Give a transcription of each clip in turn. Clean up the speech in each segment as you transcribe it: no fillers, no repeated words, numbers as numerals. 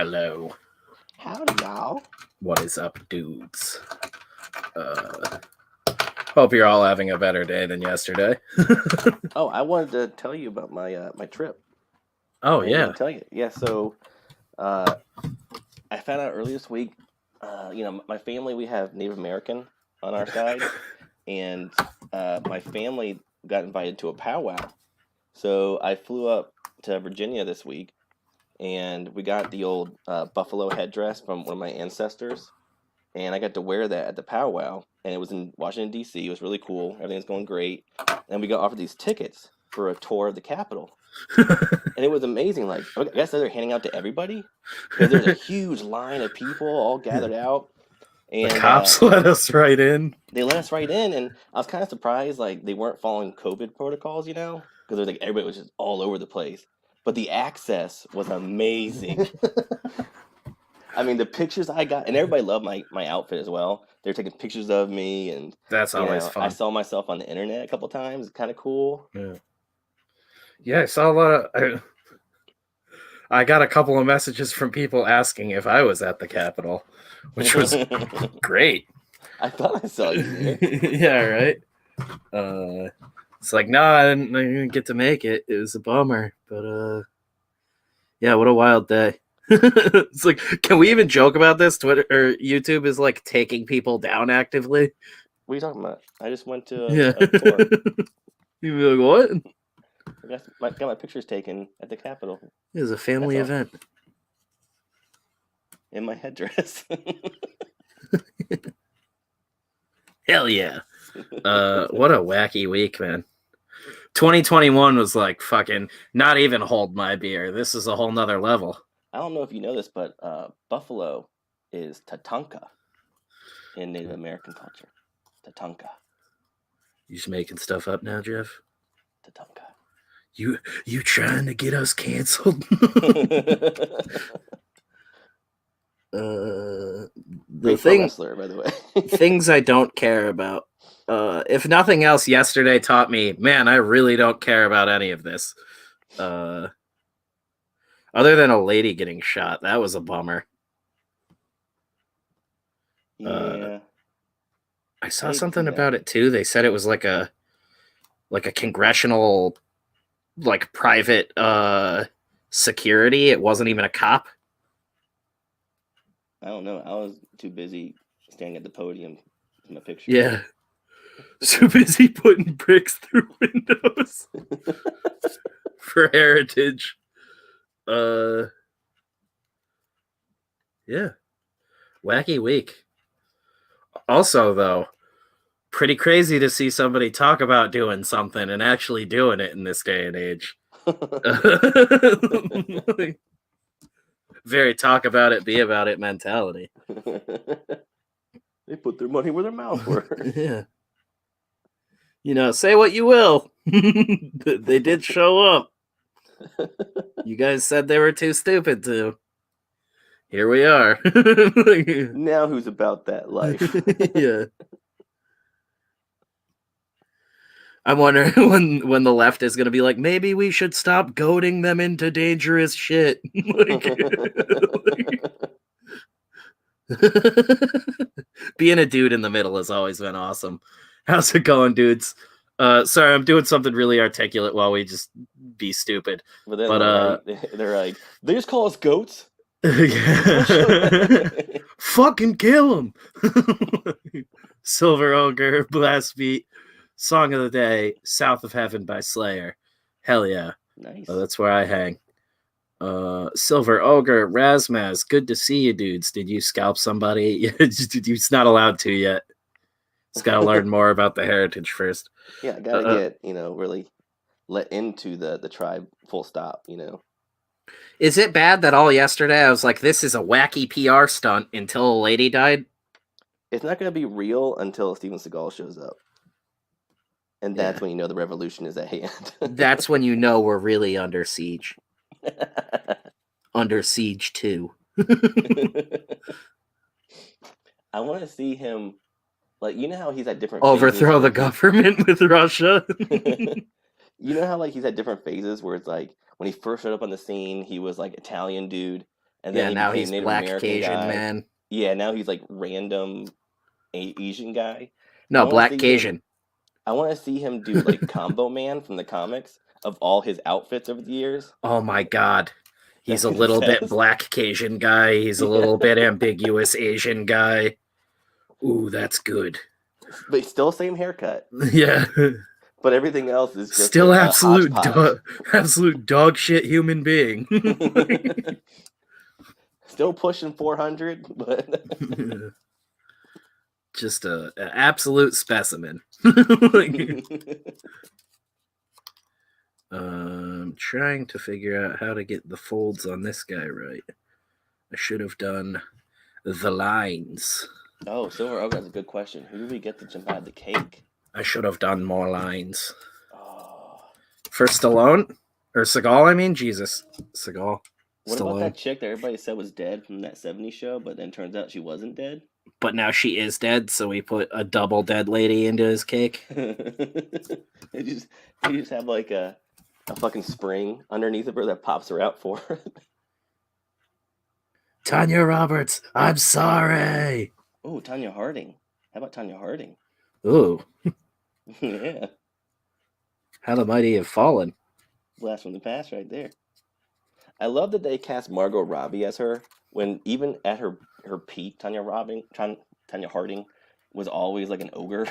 Hello. Howdy, y'all. What is up, dudes? Hope you're all having a better day than yesterday. Oh, I wanted to tell you about my my trip. Oh, I yeah. didn't tell you. Yeah, so I found out earlier this week. My family, we have Native American on our side, and my family got invited to a powwow. So I flew up to Virginia this week, and we got the old buffalo headdress from one of my ancestors, and I got to wear that at the powwow, and it was in Washington, D.C. It was really cool. Everything's going great, and we got offered these tickets for a tour of the Capitol. And it was amazing. Like, I guess they're handing out to everybody because there's a huge line of people all gathered out. And The cops let us right in. they let us right in, and I was kind of surprised, like, they weren't following COVID protocols, because like everybody was just all over the place. But the access was amazing. I mean, the pictures I got, and everybody loved my outfit as well. They're taking pictures of me, and That's always fun. I saw myself on the internet a couple times. Kind of cool. Yeah, I saw a lot of. I got a couple of messages from people asking if I was at the Capitol, which was great. I thought I saw you there. Yeah, right. It's like, no, I didn't get to make it. It was a bummer, but yeah, what a wild day. It's like, can we even joke about this? Twitter or YouTube is like taking people down actively. What are you talking about? I just went to Yeah. a tour. You'd be like, what? I got my pictures taken at the Capitol. It was a family event. In my headdress. Hell yeah. What a wacky week, man. 2021 was like fucking not even hold my beer. This is a whole nother level. I don't know if you know this, but buffalo is Tatanka in Native American culture. Tatanka. You just making stuff up now, Jeff? Tatanka. You trying to get us canceled? The thing, wrestler, by the way. Things I don't care about. If nothing else, yesterday taught me, man, I really don't care about any of this. Other than a lady getting shot, that was a bummer. Yeah. I saw something about it too. They said it was like a congressional, like private security. It wasn't even a cop. I don't know. I was too busy standing at the podium with my picture. Yeah. So busy putting bricks through windows for heritage. Yeah. Wacky week. Also, though, pretty crazy to see somebody talk about doing something and actually doing it in this day and age. Very talk about it, be about it mentality. They put their money where their mouths were. Yeah. Say what you will. They did show up. You guys said they were too stupid to. Here we are. Now who's about that life? Yeah. I'm wondering when the left is going to be like, maybe we should stop goading them into dangerous shit. Being a dude in the middle has always been awesome. How's it going, dudes? Sorry, I'm doing something really articulate while we just be stupid. But then they're like, they just call us goats? Fucking kill him. Silver Ogre, Blast Beat, Song of the Day, South of Heaven by Slayer. Hell yeah. Nice. That's where I hang. Silver Ogre, Razmaz, good to see you, dudes. Did you scalp somebody? It's not allowed to yet. It's got to learn more about the heritage first. Yeah, gotta get, really let into the tribe full stop, Is it bad that all yesterday I was like, this is a wacky PR stunt until a lady died? It's not going to be real until Steven Seagal shows up. And that's when you know the revolution is at hand. That's when you know we're really under siege. Under siege 2. I want to see him, like, you know how he's at different overthrow the government with Russia. You know how, like, he's at different phases where it's like, when he first showed up on the scene, he was, like, Italian dude. and then Yeah, he now became he's Native Black American Cajun guy. man. Yeah, now he's like random Asian guy. I No, want to Black see him. Cajun. I want to see him do like Combo Man from the comics of all his outfits over the years. Oh my God. He's That's a what he little bit says. Black Cajun guy. He's a Yeah, little bit ambiguous Asian guy. Ooh, that's good. but still same haircut. Yeah. But everything else is just Still a hodgepodge. absolute dog shit human being. Still pushing 400, but Just a absolute specimen. Trying to figure out how to get the folds on this guy right. I should have done the lines. oh, Silver Oak, that's a good question. Who do we get to jump out of the cake? I should have done more lines. Oh, For Stallone? Or Seagal, I mean? Jesus. Seagal. what about Stallone. that chick that everybody said was dead from that '70s show, but then turns out she wasn't dead? But now she is dead, so we put a double dead lady into his cake. they just they just have like a fucking spring underneath of her that pops her out for her. Tanya Roberts, I'm sorry. Oh, Tanya Harding. How about Tanya Harding? Ooh, Yeah, how the mighty have fallen. blast from the past right there. I love that they cast Margot Robbie as her when even at her peak, Tanya Harding was always like an ogre.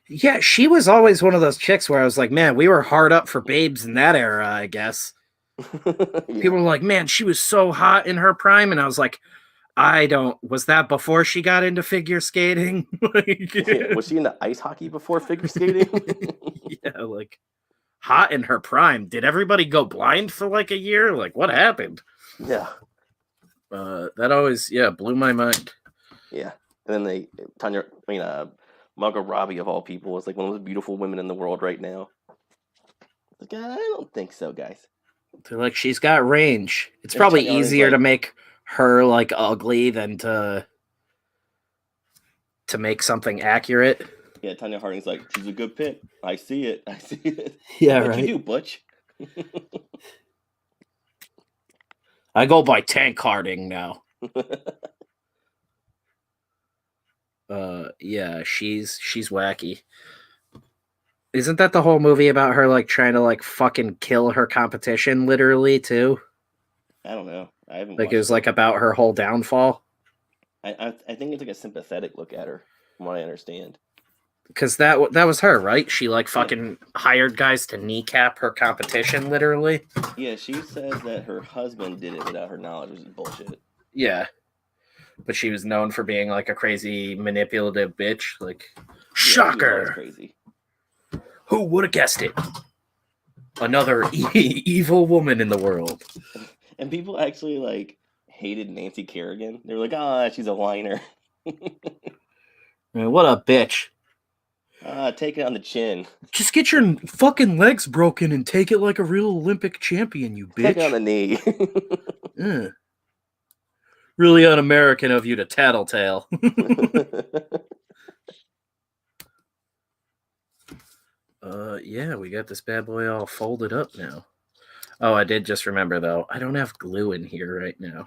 Yeah, she was always one of those chicks where I was like, man, we were hard up for babes in that era, I guess. Yeah. People were like, man, she was so hot in her prime. And I was like, was that before she got into figure skating? Yeah, was she into ice hockey before figure skating? Yeah, like hot in her prime. Did everybody go blind for like a year? Like, what happened? Yeah. That always, blew my mind. Yeah. And then Margot Robbie of all people is like one of the most beautiful women in the world right now. Like, I don't think so, guys. They're like, she's got range. It's And probably Tanya Harding's easier to like- make her like ugly than to make something accurate. Yeah, Tanya Harding's like, she's a good pick. I see it. I see it. Yeah, What right. you do, Butch? I go by Tank Harding now. Yeah, she's wacky. Isn't that the whole movie about her like trying to like fucking kill her competition literally too? I don't know. I haven't Like watched it was like about her whole downfall. I think it's like a sympathetic look at her, from what I understand. Because that was her, right? She like fucking hired guys to kneecap her competition literally. Yeah, she says that her husband did it without her knowledge, which is bullshit. Yeah. But she was known for being like a crazy manipulative bitch. Like, Yeah, she was always shocker. crazy. Who would have guessed it? Another evil woman in the world. And people actually like hated Nancy Kerrigan. They were like, she's a whiner. Man, what a bitch. Take it on the chin. Just get your fucking legs broken and take it like a real Olympic champion, you bitch. Take it on the knee. Yeah. Really un-American of you to tattletale. Yeah, we got this bad boy all folded up now. Oh, I did just remember, though. I don't have glue in here right now.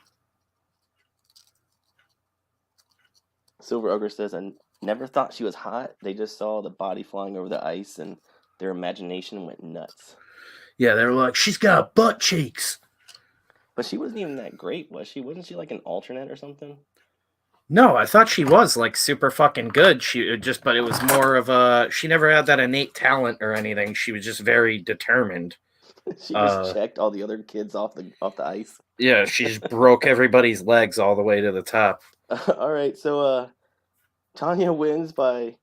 Silver Ogre says, I never thought she was hot. They just saw the body flying over the ice and their imagination went nuts. Yeah, they were like, she's got butt cheeks. But she wasn't even that great, was she? Wasn't she like an alternate or something? No, I thought she was like super fucking good. But it was more of a, she never had that innate talent or anything. She was just very determined. She just checked all the other kids off the ice. Yeah, she just broke everybody's legs all the way to the top. All right, so Tanya wins by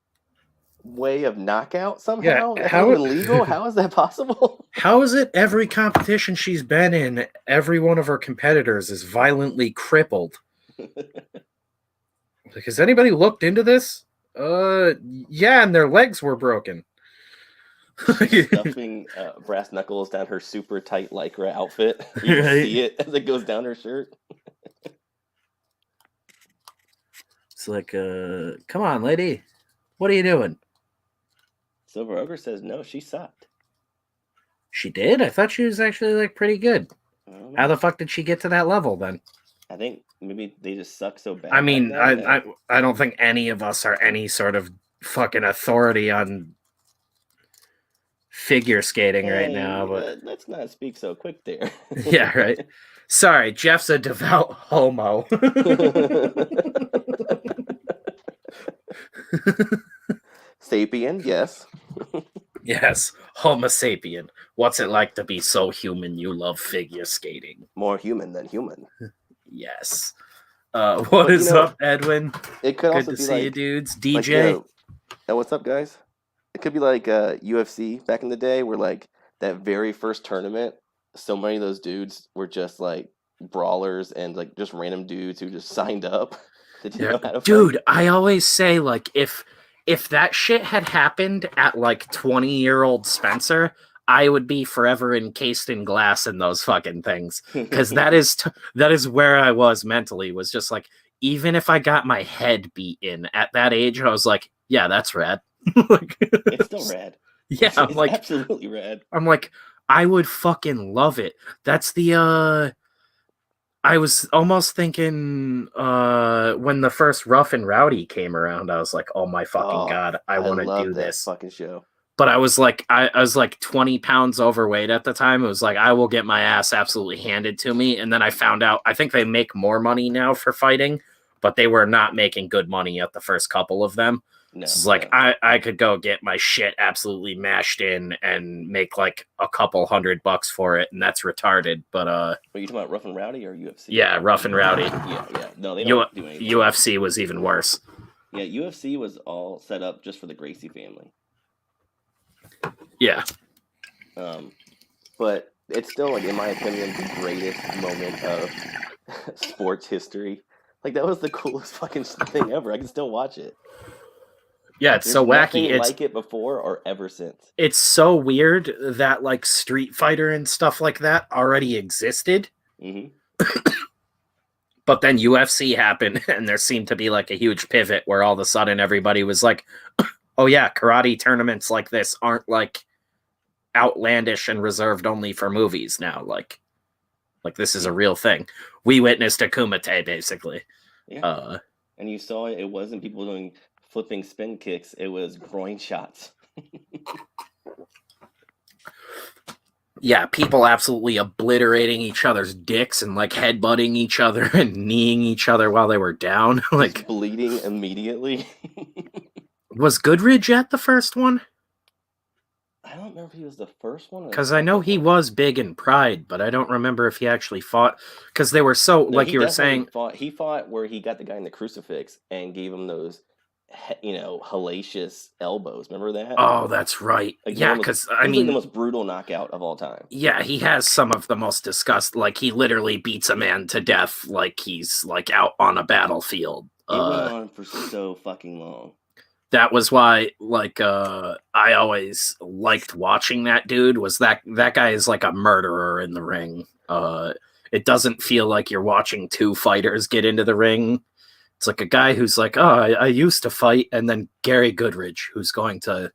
way of knockout somehow. Yeah, That's not even legal. How is that possible? How is it every competition she's been in, every one of her competitors is violently crippled? Like, has anybody looked into this? Yeah, and their legs were broken. She's stuffing brass knuckles down her super tight lycra outfit. You can Right. see it as it goes down her shirt. It's like, come on, lady. What are you doing? Silver Ogre says no, she sucked. She did? I thought she was actually, like, pretty good. I don't know. How the fuck did she get to that level, then? I think maybe they just suck so bad. I mean, back then that- I don't think any of us are any sort of fucking authority on figure skating right now, but let's not speak so quick there. yeah, right. Sorry, Jeff's a devout homo. Sapien, yes. Yes, Homo sapien. What's it like to be so human you love figure skating? More human than human. Yes. What But, is up, Edwin? It could Good also to be see like you, dudes. like, DJ? what's up, guys? It could be like UFC back in the day, where like that very first tournament, so many of those dudes were just like brawlers and like just random dudes who just signed up. Did you know how to Dude, fight? I always say, like, if that shit had happened at like 20-year-old Spencer, I would be forever encased in glass in those fucking things. Because that is where I was mentally, was just like, even if I got my head beaten at that age, I was like, yeah, that's rad. Like, It's still rad. yeah, It's I'm like, absolutely rad. I'm like, I would fucking love it. That's the I was almost thinking when the first Rough and Rowdy came around, I was like, oh my fucking god, I want to love do that this. fucking show. But I was like, I was like 20 pounds overweight at the time. It was like, I will get my ass absolutely handed to me. And then I found out, I think they make more money now for fighting, but they were not making good money at the first couple of them. No, So it's like, I could go get my shit absolutely mashed in and make like a couple $100 for it. And that's retarded. But, Are you talking about Rough and Rowdy or UFC? yeah, Rough and Rowdy. Yeah. No, they don't do anything. UFC was even worse. Yeah, UFC was all set up just for the Gracie family. Yeah. But it's still, like, in my opinion, the greatest moment of sports history. Like, that was the coolest fucking thing ever. I can still watch it. Yeah, it's so wacky. It's like it before or ever since. It's so weird that like Street Fighter and stuff like that already existed. Mm-hmm. But then UFC happened, and there seemed to be like a huge pivot where all of a sudden everybody was like, "Oh yeah, karate tournaments like this aren't like outlandish and reserved only for movies now. Like this is a real thing." We witnessed a Kumite basically. Yeah. And you saw it wasn't people doing flipping spin kicks, it was groin shots. Yeah, people absolutely obliterating each other's dicks and like headbutting each other and kneeing each other while they were down. Like just bleeding immediately. Was Goodridge at the first one? I don't remember if he was the first one. Because I know he was big in Pride, but I don't remember if he actually fought. Because they were so, like you were saying... He fought where he got the guy in the crucifix and gave him those, hellacious elbows. Remember that? Oh, that's right. Like, yeah, because, I mean... like the most brutal knockout of all time. Yeah, he has some of the most like, he literally beats a man to death like he's, like, out on a battlefield. It went on for so fucking long. That was why, like, I always liked watching that dude. Was that guy is like a murderer in the ring. It doesn't feel like you're watching two fighters get into the ring. It's like a guy who's like, oh, I used to fight, and then Gary Goodridge, who's going to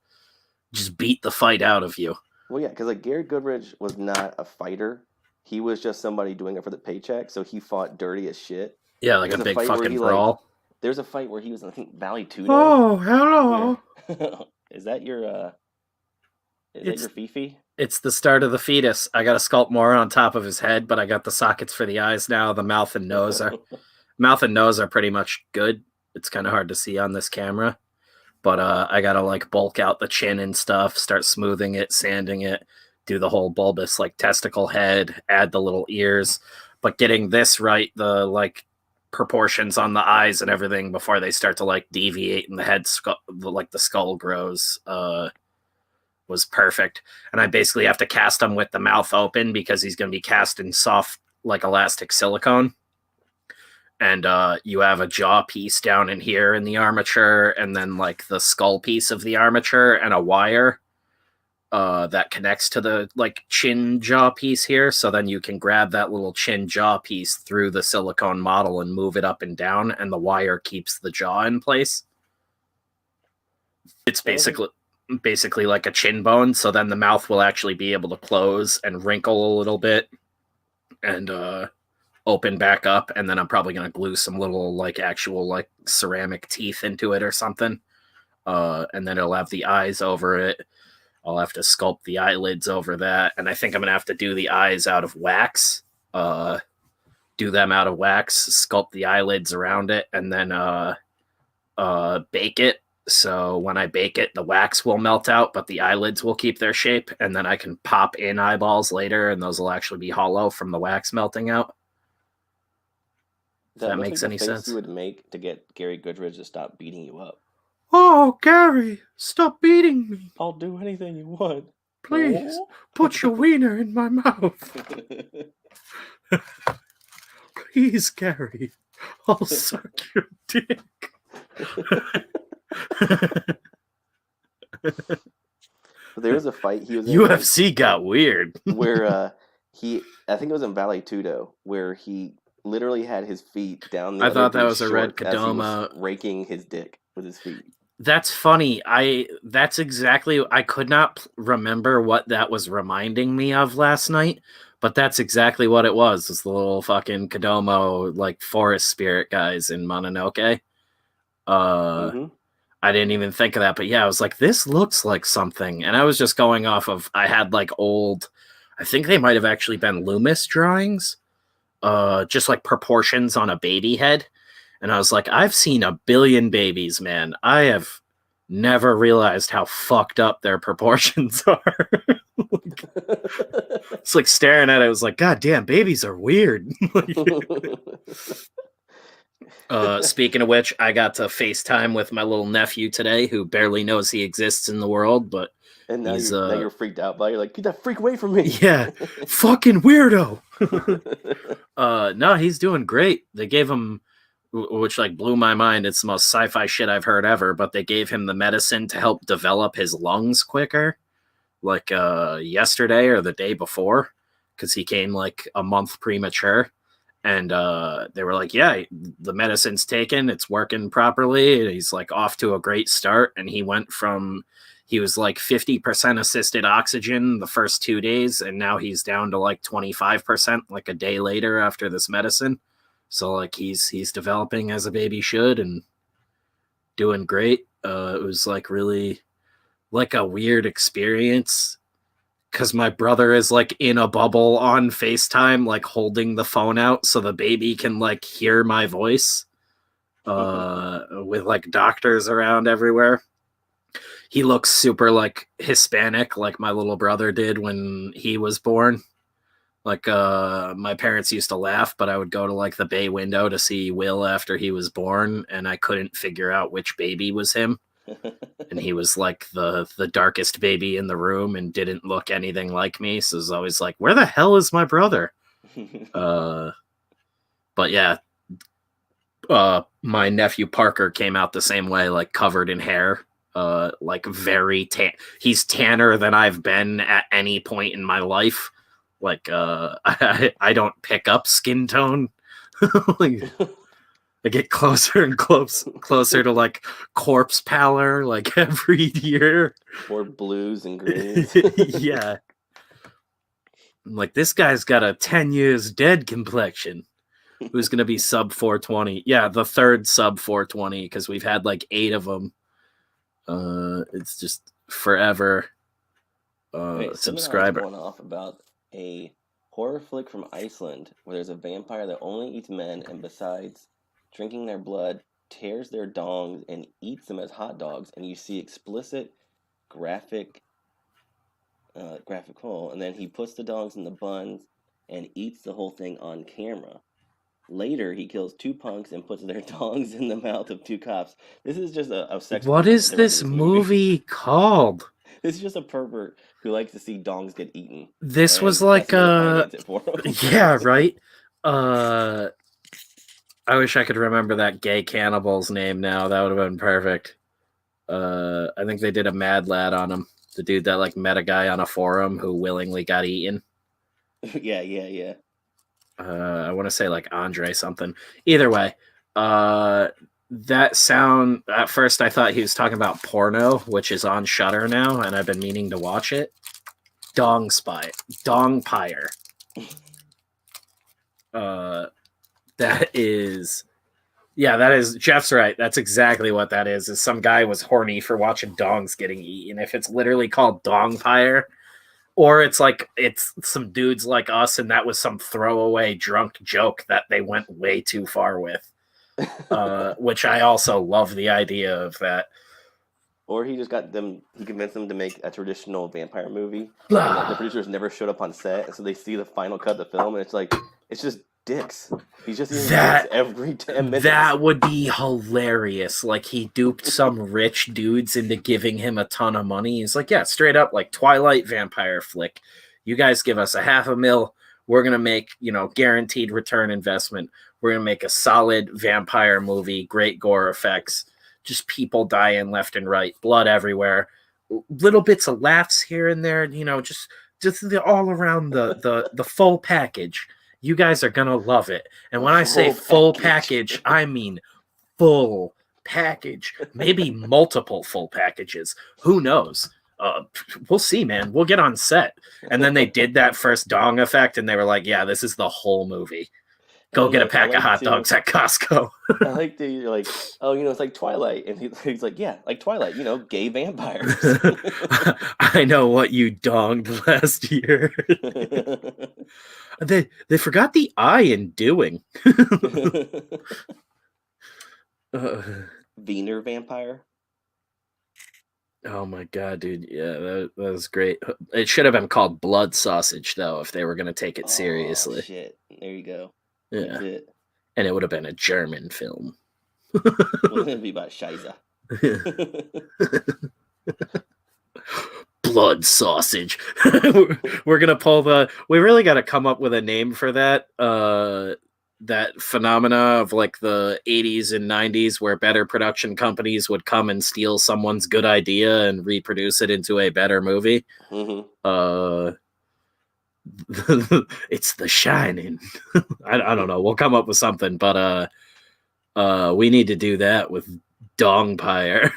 just beat the fight out of you. Well, yeah, because like Gary Goodridge was not a fighter. He was just somebody doing it for the paycheck, so he fought dirty as shit. Yeah, like a big fucking brawl. There's a fight where he was, I think, Valley Tudo. Oh, hello. Yeah. Is that your Fifi? It's the start of the fetus. I got a sculpt more on top of his head, but I got the sockets for the eyes now. The mouth and nose are pretty much good. It's kind of hard to see on this camera. But I gotta like bulk out the chin and stuff, start smoothing it, sanding it, do the whole bulbous like testicle head, add the little ears. But getting this right, the like proportions on the eyes and everything before they start to like deviate and the head like the skull grows was perfect. And I basically have to cast him with the mouth open because he's going to be cast in soft like elastic silicone. And you have a jaw piece down in here in the armature, and then like the skull piece of the armature and a wire that connects to the like chin jaw piece here. So then you can grab that little chin jaw piece through the silicone model and move it up and down, and the wire keeps the jaw in place. It's basically like a chin bone. So then the mouth will actually be able to close and wrinkle a little bit, and open back up, and then I'm probably gonna glue some little like actual like ceramic teeth into it or something. And then it'll have the eyes over it. I'll have to sculpt the eyelids over that, and I think I'm gonna have to do the eyes out of wax. Do them out of wax, sculpt the eyelids around it, and then bake it. So when I bake it, the wax will melt out, but the eyelids will keep their shape, and then I can pop in eyeballs later, and those will actually be hollow from the wax melting out. If that makes any sense. You would make to get Gary Goodridge to stop beating you up. Oh, Gary, stop beating me. I'll do anything you want. Please, put your wiener in my mouth. Please, Gary, I'll suck your dick. There was a fight he was in. UFC got weird. Where I think it was in Vale Tudo, where he literally had his feet down the I thought that was a red Kadoma raking his dick with his feet. That's funny. That's exactly, I could not remember what that was reminding me of last night, but that's exactly what it was. It's the little fucking Kodomo like forest spirit guys in Mononoke. I didn't even think of that, but yeah, I was like, this looks like something. And I was just going off of, I had like old, I think they might have actually been Loomis drawings, just like proportions on a baby head. And I was like, I've seen a billion babies, man. I have never realized how fucked up their proportions are. It's like staring at it, I was like, God damn, babies are weird. Speaking of which, I got to FaceTime with my little nephew today, who barely knows he exists in the world, but and now you're freaked out by it. You're like, get that freak away from me. Yeah, fucking weirdo. No, he's doing great. They gave him, which like blew my mind. It's the most sci-fi shit I've heard ever, but they gave him the medicine to help develop his lungs quicker, like yesterday or the day before, because he came like a month premature. And they were like, yeah, the medicine's taken. It's working properly. He's like off to a great start. And he was like 50% assisted oxygen the first 2 days. And now he's down to like 25%, like a day later after this medicine. So like he's developing as a baby should and doing great. It was like really like a weird experience, because my brother is like in a bubble on FaceTime, like holding the phone out so the baby can like hear my voice, with like doctors around everywhere. He looks super like Hispanic, like my little brother did when he was born. Like my parents used to laugh, but I would go to like the bay window to see Will after he was born, and I couldn't figure out which baby was him. And he was like the darkest baby in the room and didn't look anything like me. So I was always like, where the hell is my brother? But yeah, my nephew Parker came out the same way, like covered in hair, like very tan. He's tanner than I've been at any point in my life. Like I don't pick up skin tone. Like, I get closer and closer to like corpse pallor like every year. Or blues and greens. Yeah. I'm like, this guy's got a 10 years dead complexion. Who's going to be sub 420? Yeah, the third sub 420, because we've had like 8 of them. It's just forever. Subscriber. Going off about a horror flick from Iceland where there's a vampire that only eats men, and besides drinking their blood, tears their dongs and eats them as hot dogs, and you see explicit graphical, and then he puts the dongs in the buns and eats the whole thing on camera. Later, he kills 2 punks and puts their dongs in the mouth of 2 cops. This is just a sex. What is this movie called? This is just a pervert who likes to see dongs get eaten. This was like yeah, right. I wish I could remember that gay cannibal's name now. That would have been perfect. I think they did a Mad Lad on him. The dude that like met a guy on a forum who willingly got eaten. Yeah. I want to say like Andre something. Either way, that sound, at first I thought he was talking about porno, which is on Shudder now, and I've been meaning to watch it. Dongpire. That is, Jeff's right. That's exactly what that is some guy was horny for watching dongs getting eaten. If it's literally called Dongpire, or it's like it's some dudes like us and that was some throwaway drunk joke that they went way too far with. Which I also love the idea of that. Or he convinced them to make a traditional vampire movie. And the producers never showed up on set, and so they see the final cut of the film, and it's just dicks. He's just eating dicks every 10 minutes. That would be hilarious. Like, he duped some rich dudes into giving him a ton of money. He's like, yeah, straight up, like Twilight vampire flick. You guys give us $500,000. We're going to make, guaranteed return investment. We're going to make a solid vampire movie, great gore effects, just people dying left and right, blood everywhere, little bits of laughs here and there, just all around the full package. You guys are going to love it. And when I say full package, I mean full package. Maybe multiple full packages. Who knows? We'll see, man. We'll get on set. And then they did that first dong effect, and they were like, yeah, this is the whole movie. Go get a pack of hot dogs at Costco. I like that you're like, oh, it's like Twilight. And he's like, yeah, like Twilight, gay vampires. I know what you donged last year. They forgot the I in doing. Wiener vampire. Oh my god, dude. Yeah, that was great. It should have been called Blood Sausage, though, if they were going to take it seriously. Shit. There you go. Yeah. That's it. And it would have been a German film. Wouldn't it be about Scheiße? Blood Sausage. We're going to pull we really got to come up with a name for that. That phenomena of like the 80s and 90s where better production companies would come and steal someone's good idea and reproduce it into a better movie. Mm-hmm. It's The Shining. I don't know. We'll come up with something, but we need to do that with Dongpire.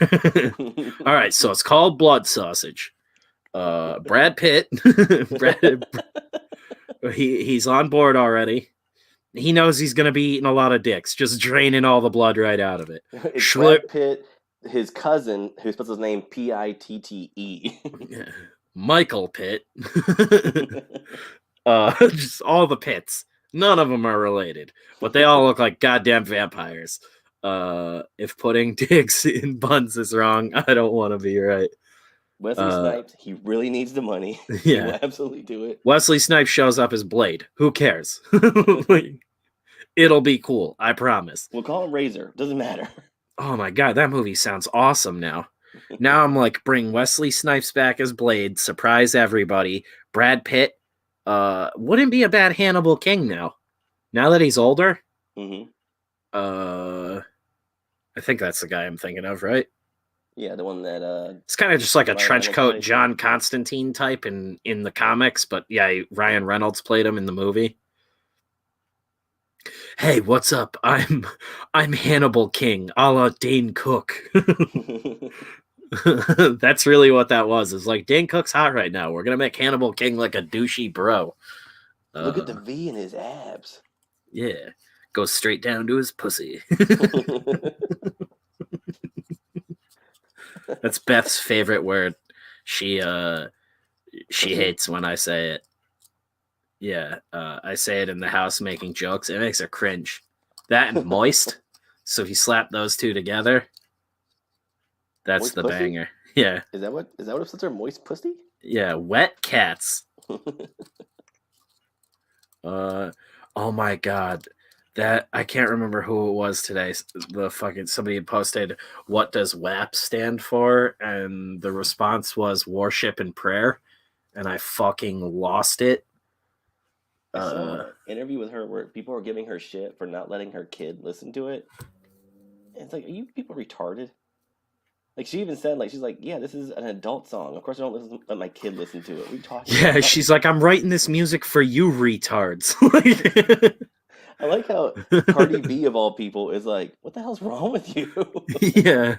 All right, so it's called Blood Sausage. Brad Pitt. He's on board already. He knows he's going to be eating a lot of dicks, just draining all the blood right out of it. It's Brad Pitt, his cousin, who spells his name Pitte. Michael Pitt. Just all the Pitts. None of them are related, but they all look like goddamn vampires. If putting dicks in buns is wrong, I don't want to be right. Wesley Snipes, he really needs the money. Yeah. He will absolutely do it. Wesley Snipes shows up as Blade. Who cares? It'll be cool. I promise. We'll call him Razor. Doesn't matter. Oh my god, that movie sounds awesome now. Now I'm like, bring Wesley Snipes back as Blade, surprise everybody. Brad Pitt wouldn't be a bad Hannibal King now. Now that he's older. Mm-hmm. I think that's the guy I'm thinking of, right? Yeah, the one that it's kind of just like a trench Reynolds coat played. John Constantine type in the comics, but yeah, Ryan Reynolds played him in the movie. Hey, what's up? I'm Hannibal King, a la Dane Cook. That's really what that was. It's like, Dane Cook's hot right now. We're gonna make Hannibal King like a douchey bro. Look at the V in his abs. Yeah, goes straight down to his pussy. That's Beth's favorite word. She hates when I say it. Yeah, I say it in the house making jokes. It makes her cringe. That and moist. So if you slap those two together, that's Moist the pussy? banger. Yeah. Is that what it says there? Moist pussy? Yeah, wet cats. Oh my god. That I can't remember who it was today. Somebody had posted, what does WAP stand for? And the response was worship and prayer. And I fucking lost it. I saw an interview with her where people were giving her shit for not letting her kid listen to it. And it's like, are you people retarded? Like, she even said, like, she's like, yeah, this is an adult song. Of course I don't let my kid listen to it. What are you talking about? Yeah, she's like, I'm writing this music for you retards. I like how Cardi B, of all people, is like, what the hell's wrong with you? Yeah.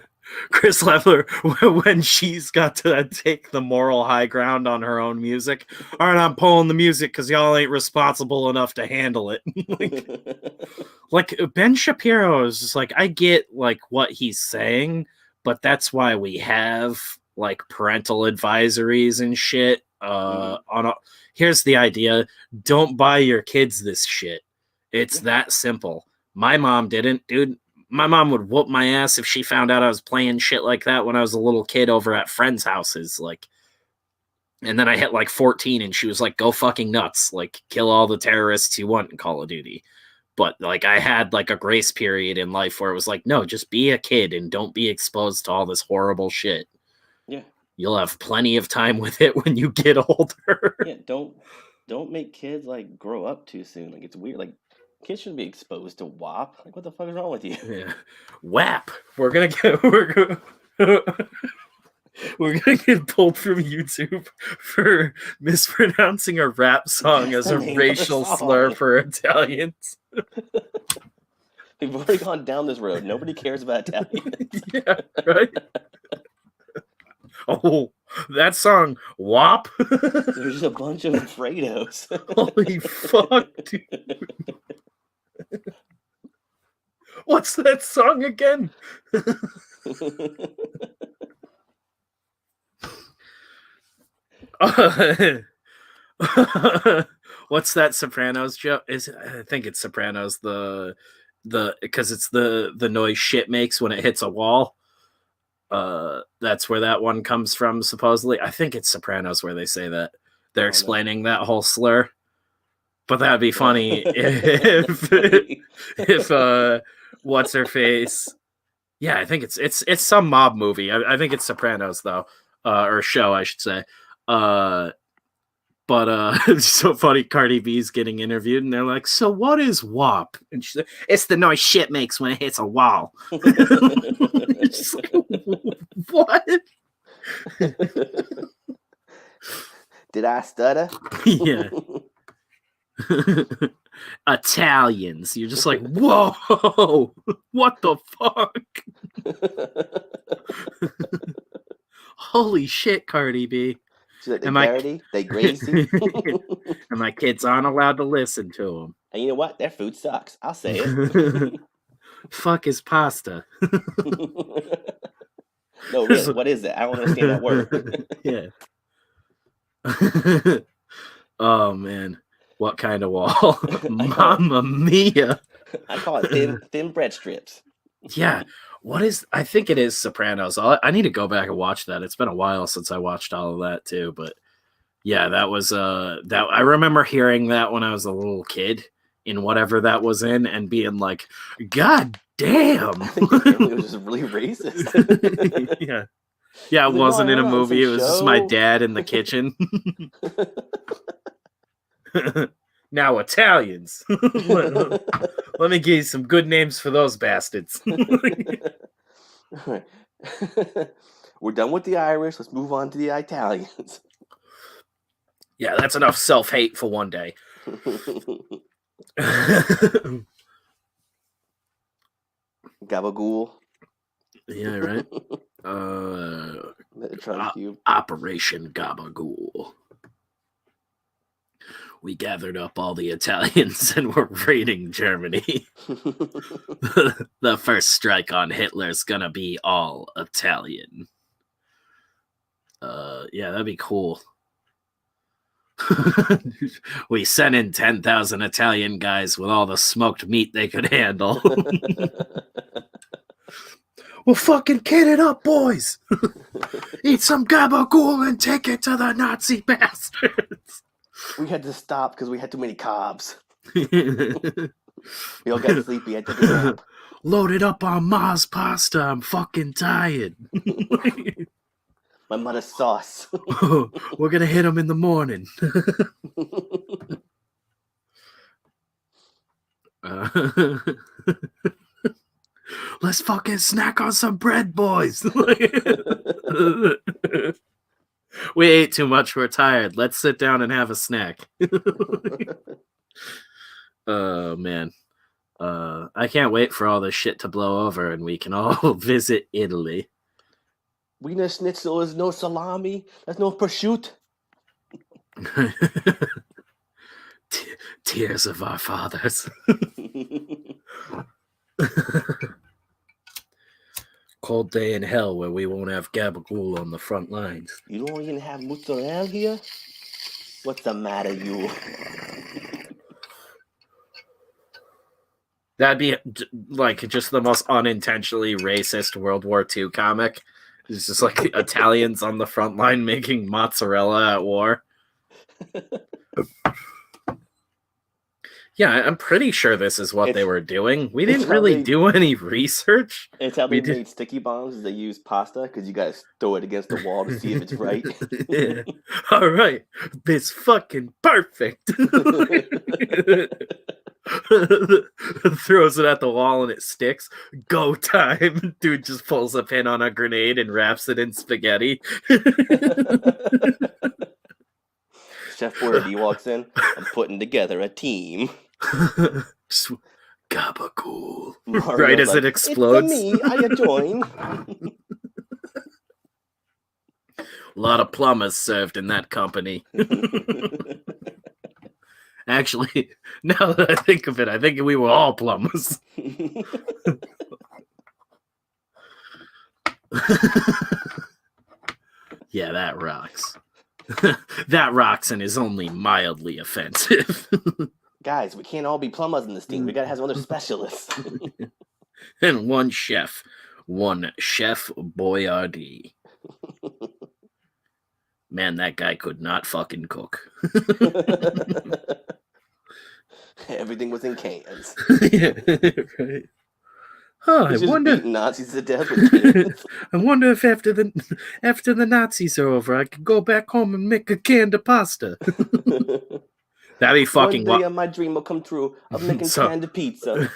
Chris Leffler, when she's got to take the moral high ground on her own music. All right, I'm pulling the music because y'all ain't responsible enough to handle it. like Ben Shapiro is just like, I get like what he's saying, but that's why we have like parental advisories and shit. Here's the idea: don't buy your kids this shit. It's that simple. My mom didn't, dude. My mom would whoop my ass if she found out I was playing shit like that when I was a little kid over at friends' houses. Like, and then I hit like 14 and she was like, go fucking nuts. Like, kill all the terrorists you want in Call of Duty. But like, I had like a grace period in life where it was like, no, just be a kid and don't be exposed to all this horrible shit. Yeah. You'll have plenty of time with it when you get older. Yeah, don't make kids like grow up too soon. Like it's weird. Like kids shouldn't be exposed to WAP. Like what the fuck is wrong with you? Yeah. WAP. We're gonna get pulled from YouTube for mispronouncing a rap song as a racial slur for Italians. We've already gone down this road. Nobody cares about Italians. Yeah, right? Oh, that song, WAP? There's just a bunch of Fredos. Holy fuck, dude. What's that song again? What's that Sopranos joke? I think it's Sopranos, the because it's the noise shit makes when it hits a wall. That's where that one comes from, supposedly. I think it's Sopranos where they say that. They're explaining that whole slur. But that'd be funny if what's her face? Yeah, I think it's some mob movie. I think it's Sopranos though, or show I should say. But it's so funny. Cardi B's getting interviewed, and they're like, "So what is WAP?" And she's like, "It's the noise shit makes when it hits a wall." Just like, what? Did I stutter? Yeah. Italians. You're just like, whoa, what the fuck? Holy shit, Cardi B. She's like, they dirty, they greasy. And my kids aren't allowed to listen to them. And you know what? Their food sucks. I'll say it. Fuck is pasta. No, really, what is it? I don't understand that word. Yeah. Oh, man. What kind of wall? Mamma mia. I call it thin bread strips. Yeah. What is... I think it is Sopranos. I need to go back and watch that. It's been a while since I watched all of that, too. But, yeah, that was... that I remember hearing that when I was a little kid in whatever that was in and being like, God damn. I think the family was just really racist. Yeah. Yeah, it wasn't in a movie. It was just my dad in the kitchen. Now Italians. Let me give you some good names for those bastards. We're done with the Irish. Let's move on to the Italians. Yeah, that's enough self-hate for one day. Gabagool. Yeah, right. Operation Gabagool. We gathered up all the Italians and we're raiding Germany. The first strike on Hitler's gonna be all Italian. Yeah, that'd be cool. We sent in 10,000 Italian guys with all the smoked meat they could handle. We'll fucking kid it up, boys. Eat some gabagool and take it to the Nazi bastards. We had to stop because we had too many cobs. We all got sleepy. I took a nap. Loaded up on Mars pasta. I'm fucking tired. My mother's sauce. We're gonna hit them in the morning. Let's fucking snack on some bread, boys. We ate too much. We're tired. Let's sit down and have a snack. Oh, man. I can't wait for all this shit to blow over and we can all visit Italy. Wiener Schnitzel is no salami. That's no prosciutto. Tears of our fathers. Cold day in hell where we won't have gabagool on the front lines. You don't even have mozzarella here? What's the matter, you? That'd be like just the most unintentionally racist World War II comic. It's just like Italians on the front line making mozzarella at war. Yeah, I'm pretty sure this is what they were doing. We didn't really do any research. It's how they made sticky bombs. They use pasta because you guys throw it against the wall to see if it's right. Yeah. All right, it's fucking perfect. Throws it at the wall and it sticks. Go time. Dude just pulls a pin on a grenade and wraps it in spaghetti. Chef Boyardee walks in. I'm putting together a team. Just gabagool. Right as it explodes. It's me. I join. A lot of plumbers served in that company. Actually, now that I think of it, I think we were all plumbers. Yeah, that rocks. That rocks and is only mildly offensive. Guys, we can't all be plumbers in this team. We gotta have some other specialists. And one Chef Boyardee. Man, that guy could not fucking cook. Everything was in cans. Yeah, right. Huh, I wonder. Nazis to death with cans. I wonder if after the Nazis are over, I could go back home and make a can of pasta. That'd be fucking. One day my dream will come true of making canned pizza.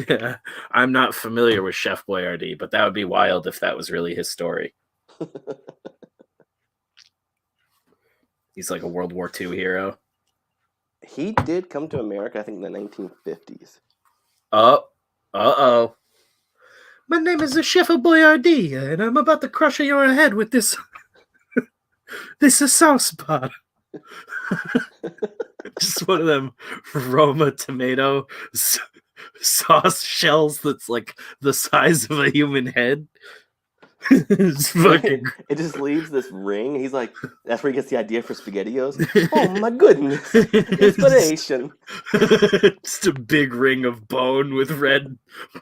Yeah, I'm not familiar with Chef Boyardee, but that would be wild if that was really his story. He's like a World War II hero. He did come to America, I think, in the 1950s. Uh-oh. My name is the Chef Boyardee, and I'm about to crush your head with this... this is sauce pot. Just one of them Roma tomato sauce shells that's like the size of a human head. It's fucking... It just leaves this ring. He's like, that's where he gets the idea for SpaghettiOs. Oh my goodness. Inspiration. Just a big ring of bone with red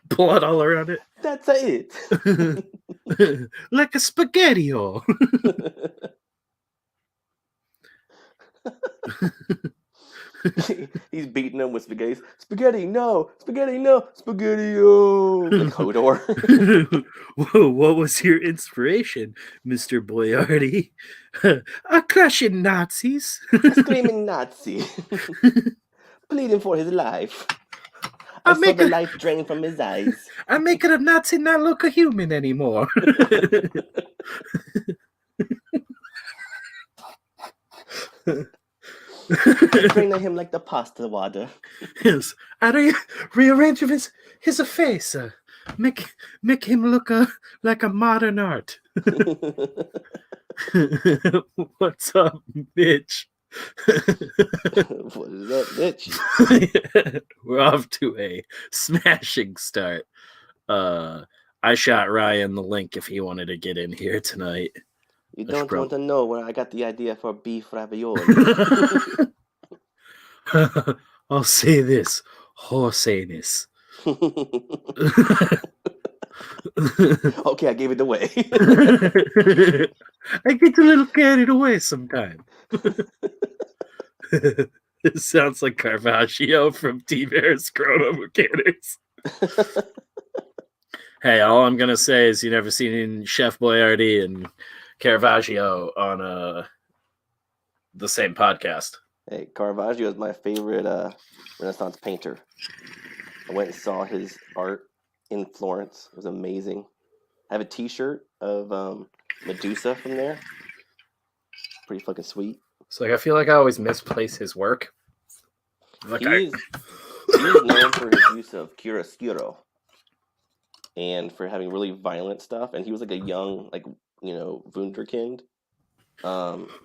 blood all around it. That's it. Like a SpaghettiO. He's beating them with spaghetti. Spaghetti, no. Spaghetti, no. SpaghettiO. Like Hodor. Whoa, what was your inspiration, Mr. Boyardee? A crushing Nazis. A screaming Nazi. Pleading for his life. I saw the life drain from his eyes. I'm making a Nazi not look a human anymore. Drain him like the pasta water. Yes, I rearrange his face. Make him look like a modern art. What's up, Mitch? What is up, bitch? We're off to a smashing start. I shot Ryan the link if he wanted to get in here tonight. You don't want to know where I got the idea for beef ravioli. I'll say this. Horse anus. Okay, I gave it away. I get a little carried away sometime. It sounds like Caravaggio from T-Bear's Chrono Mechanics. Hey, all I'm going to say is you never seen Chef Boyardee and Caravaggio on the same podcast. Hey, Caravaggio is my favorite Renaissance painter. I went and saw his art in Florence. It was amazing. I have a t-shirt of Medusa from there. Pretty fucking sweet. So I feel like I always misplace his work. Like he's known for his use of chiaroscuro and for having really violent stuff. And he was like a young, like Wunderkind.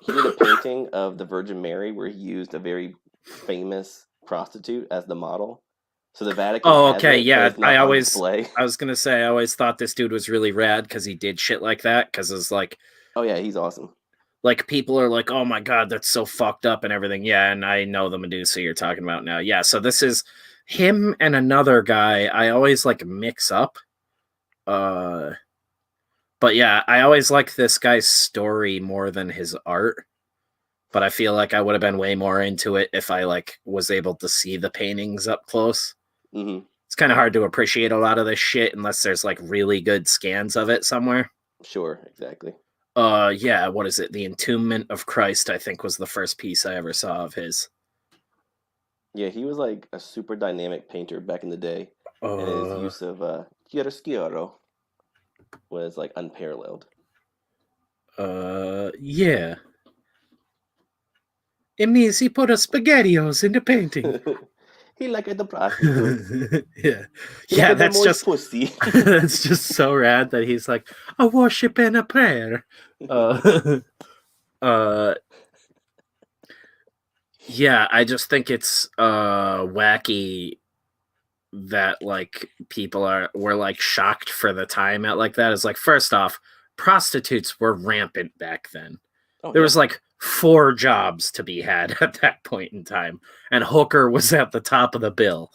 He did a painting of the Virgin Mary where he used a very famous prostitute as the model. So the Vatican Oh, has okay, it, but yeah. it's not on display. I was gonna say, I always thought this dude was really rad because he did shit like that. Because it's Oh yeah, he's awesome. like people are like, oh my god, that's so fucked up and everything. Yeah, and I know the Medusa you're talking about now. Yeah, so this is him and another guy. I always like mix up. Uh, but yeah, I always like this guy's story more than his art. But I feel like I would have been way more into it if I like was able to see the paintings up close. Hmm. It's kind of hard to appreciate a lot of this shit unless there's like really good scans of it somewhere. Sure, exactly. Yeah, what is it? The Entombment of Christ, I think, was the first piece I ever saw of his. Yeah, he was like a super dynamic painter back in the day, and his Uh, use of chiaroscuro was like unparalleled. yeah. It means he put a spaghettios in the painting. He liked the prostitutes. Yeah. He Yeah, liked the that's moist just pussy. that's just so rad that he's like a worship and a prayer. Uh, uh, yeah, I just think it's wacky that like were like shocked for the time at like that. Is like, first off, prostitutes were rampant back then. Oh There yeah, was like 4 jobs to be had at that point in time, and hooker was at the top of the bill.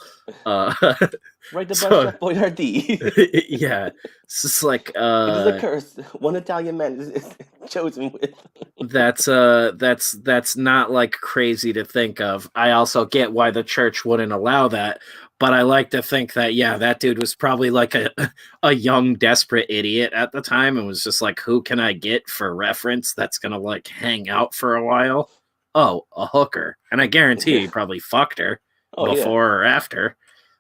Uh, ride the bus, so Chef Boyardee. yeah, it's just like It is a curse. One Italian man is chosen with. that's not like crazy to think of. I also get why the church wouldn't allow that, but I like to think that yeah, that dude was probably like a young desperate idiot at the time and was just like, who can I get for reference that's gonna like hang out for a while? Oh, a hooker. And I guarantee you, he probably fucked her Oh yeah, before or after,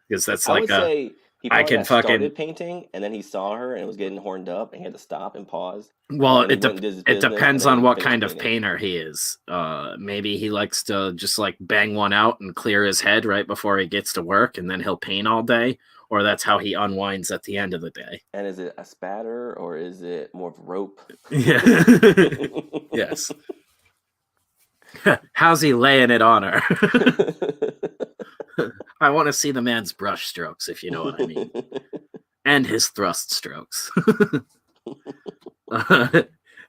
because that's I like would a say he I probably can got fucking started painting, and then he saw her and was getting horned up, and he had to stop and pause, well, and he went and did his it business, and depends then on he what finished kind of painting. painter he is. Maybe he likes to just like bang one out and clear his head right before he gets to work, and then he'll paint all day, or that's how he unwinds at the end of the day. And is it a spatter or is it more of rope? Yeah. Yes. How's he laying it on her? I want to see the man's brush strokes, if you know what I mean, and his thrust strokes.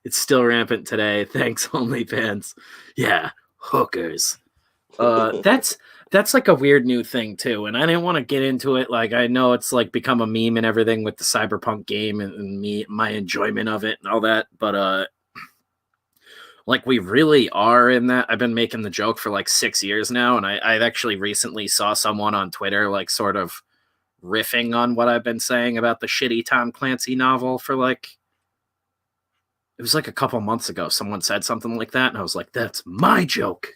It's still rampant today. Thanks, OnlyFans. Yeah, hookers. That's like a weird new thing too, and I didn't want to get into it. Like, I know it's like become a meme and everything with the cyberpunk game and my enjoyment of it and all that, but like we really are in that. I've been making the joke for like 6 years now, and I actually recently saw someone on Twitter like sort of riffing on what I've been saying about the shitty Tom Clancy novel for like, it was like a couple months ago. Someone said something like that, and I was like, that's my joke.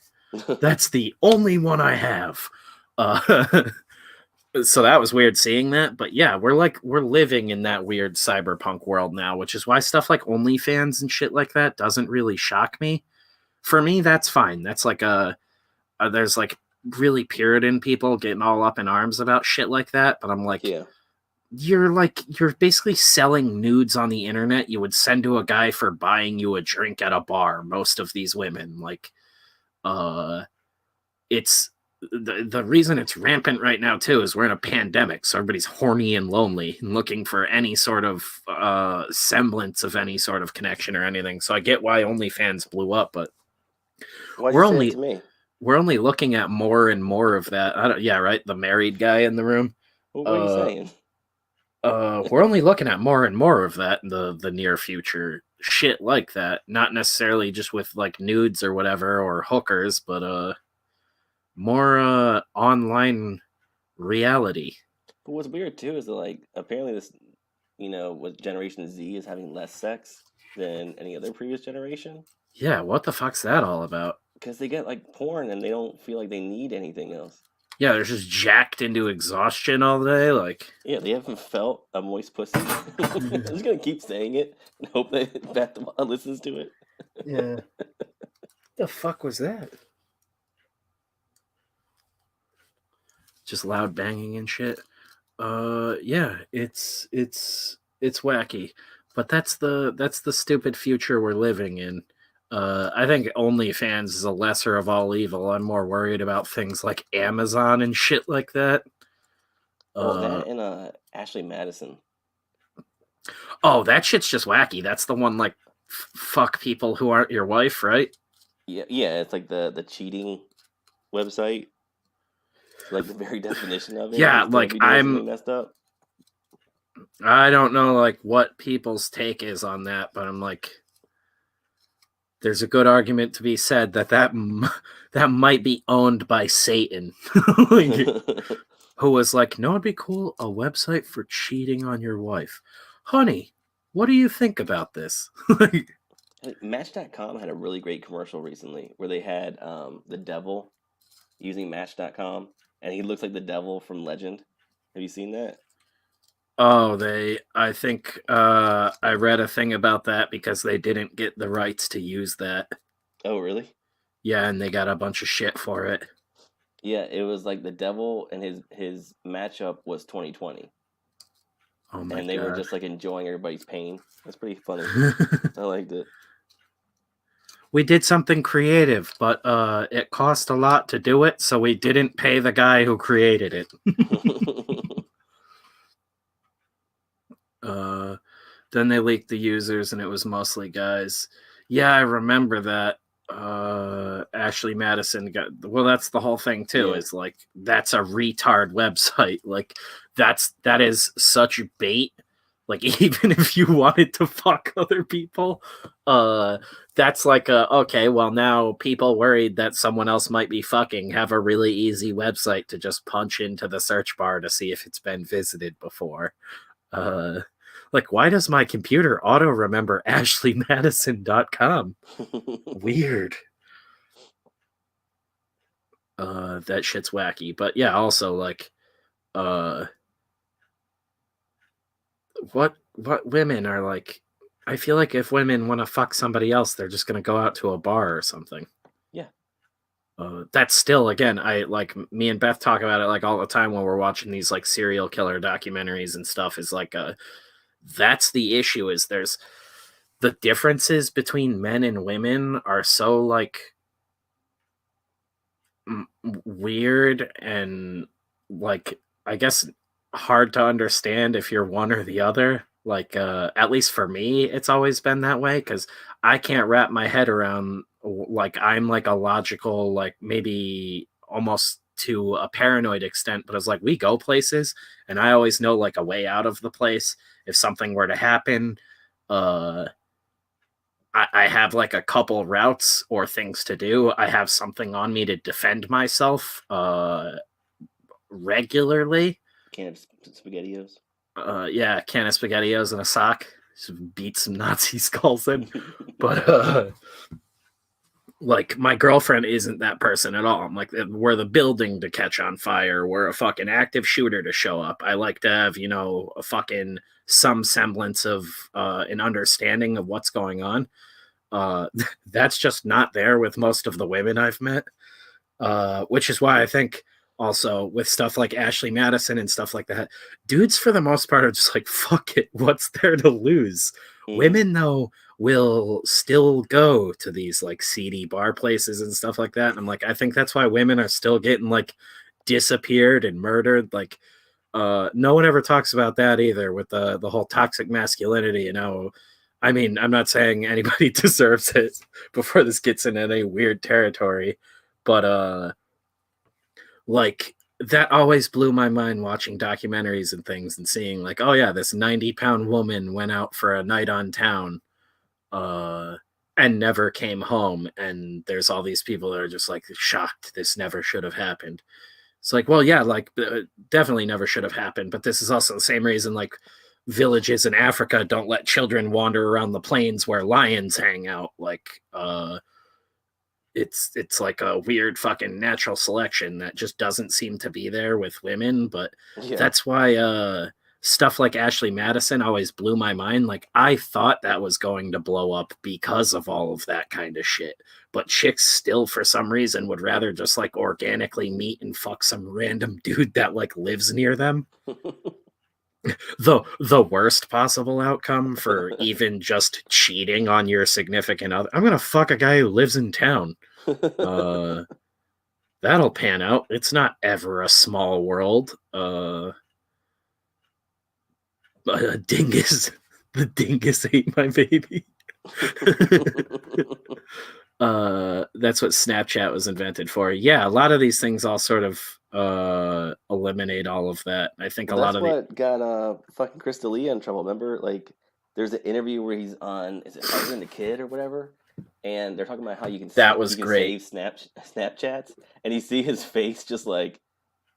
That's the only one I have. Uh, so that was weird seeing that. But yeah, we're living in that weird cyberpunk world now, which is why stuff like OnlyFans and shit like that doesn't really shock me. For me, that's fine. That's like there's like really Puritan people getting all up in arms about shit like that. But I'm like, Yeah. you're basically selling nudes on the internet you would send to a guy for buying you a drink at a bar. Most of these women, like, it's the reason it's rampant right now too is we're in a pandemic, so everybody's horny and lonely and looking for any sort of semblance of any sort of connection or anything. So I get why OnlyFans blew up, but Why'd you we're say that only to me? we're only looking at more and more of that. Yeah, right. The married guy in the room. What are you Uh, saying? we're only looking at more and more of that in the near future. Shit like that, not necessarily just with like nudes or whatever or hookers, but more online reality. But what's weird too is that like apparently this, with Generation Z is having less sex than any other previous generation Yeah, what the fuck's that all about? because they get like porn and they don't feel like they need anything else. Yeah, they're just jacked into exhaustion all day. Like, Yeah, they haven't felt a moist pussy. I'm just gonna keep saying it and hope that Beth listens to it. yeah, the fuck was that? Just loud banging and shit. Yeah, it's wacky. But that's the stupid future we're living in. I think OnlyFans is a lesser of all evil. I'm more worried about things like Amazon and shit like that. Well, Uh, that and Ashley Madison. oh, that shit's just wacky. That's the one like fuck people who aren't your wife, right? Yeah, it's like the cheating website. So like the very definition of it Yeah, is to like be doing something messed up. I don't know like what people's take is on that, but I'm like, there's a good argument to be said that might be owned by Satan. Like, who was like, no, it'd be cool, a website for cheating on your wife. Honey, what do you think about this? Match.com had a really great commercial recently where they had the devil using Match.com, and he looks like the devil from Legend. Have you seen that? Oh, I think I read a thing about that because they didn't get the rights to use that. Oh, really? Yeah, and they got a bunch of shit for it. Yeah, it was like the devil, and his matchup was 2020, Oh my and they were god. just like enjoying everybody's pain. That's pretty funny. I liked it. We did something creative, but it cost a lot to do it, so we didn't pay the guy who created it. uh, then they leaked the users, and it was mostly guys. Yeah, I remember that. Ashley Madison got well. That's the whole thing too. Yeah. Is like that's a retard website. Like that is such bait. Like even if you wanted to fuck other people, that's like okay. Well, now people worried that someone else might be fucking have a really easy website to just punch into the search bar to see if it's been visited before. Uh, like, why does my computer auto remember ashleymadison.com? Weird. That shit's wacky. But yeah, also like uh what women are like, I feel like if women want to fuck somebody else, they're just gonna go out to a bar or something. Yeah. That's still again, I like me and Beth talk about it like all the time when we're watching these like serial killer documentaries and stuff, is like that's the issue, is there's the differences between men and women are so like weird and like I guess hard to understand if you're one or the other. Like at least for me it's always been that way cuz I can't wrap my head around like I'm like a logical like maybe almost to a paranoid extent, but it's like we go places and I always know like a way out of the place if something were to happen. uh I have like a couple routes or things to do. I have something on me to defend myself regularly. Can of SpaghettiOs. Yeah, can of SpaghettiOs and a sock. Just beat some Nazi skulls in. But like my girlfriend isn't that person at all. I'm like, we're the building to catch on fire. We're a fucking active shooter to show up. I like to have, you know, a fucking some semblance of an understanding of what's going on. That's just not there with most of the women I've met, which is why I think also with stuff like Ashley Madison and stuff like that, dudes for the most part are just like, fuck it, what's there to lose? Women, though, will still go to these like seedy bar places and stuff like that. And I'm like, I think that's why women are still getting like disappeared and murdered. Like, no one ever talks about that either with the whole toxic masculinity, you know. I mean, I'm not saying anybody deserves it before this gets into any weird territory, but like that always blew my mind watching documentaries and things and seeing like, oh yeah, this 90-pound woman went out for a night on town uh and never came home, and there's all these people that are just like shocked this never should have happened. It's like, well, yeah, like definitely never should have happened, but this is also the same reason like villages in Africa don't let children wander around the plains where lions hang out. Like, it's like a weird fucking natural selection that just doesn't seem to be there with women. But Yeah. that's why stuff like Ashley Madison always blew my mind. Like I thought that was going to blow up because of all of that kind of shit. But chicks still for some reason would rather just like organically meet and fuck some random dude that like lives near them. the worst possible outcome for even just cheating on your significant other. I'm gonna fuck a guy who lives in town. Uh, that'll pan out. It's not ever a small world. A dingus, the dingus ate my baby. That's what Snapchat was invented for. Yeah, a lot of these things all sort of eliminate all of that. I think Well, a lot that's of the what got fucking Crystalia in trouble. Remember, like, there's an interview where he's on, is it Husband and Kid or whatever, and they're talking about how that was you can great. save Snapchats, and you see his face just like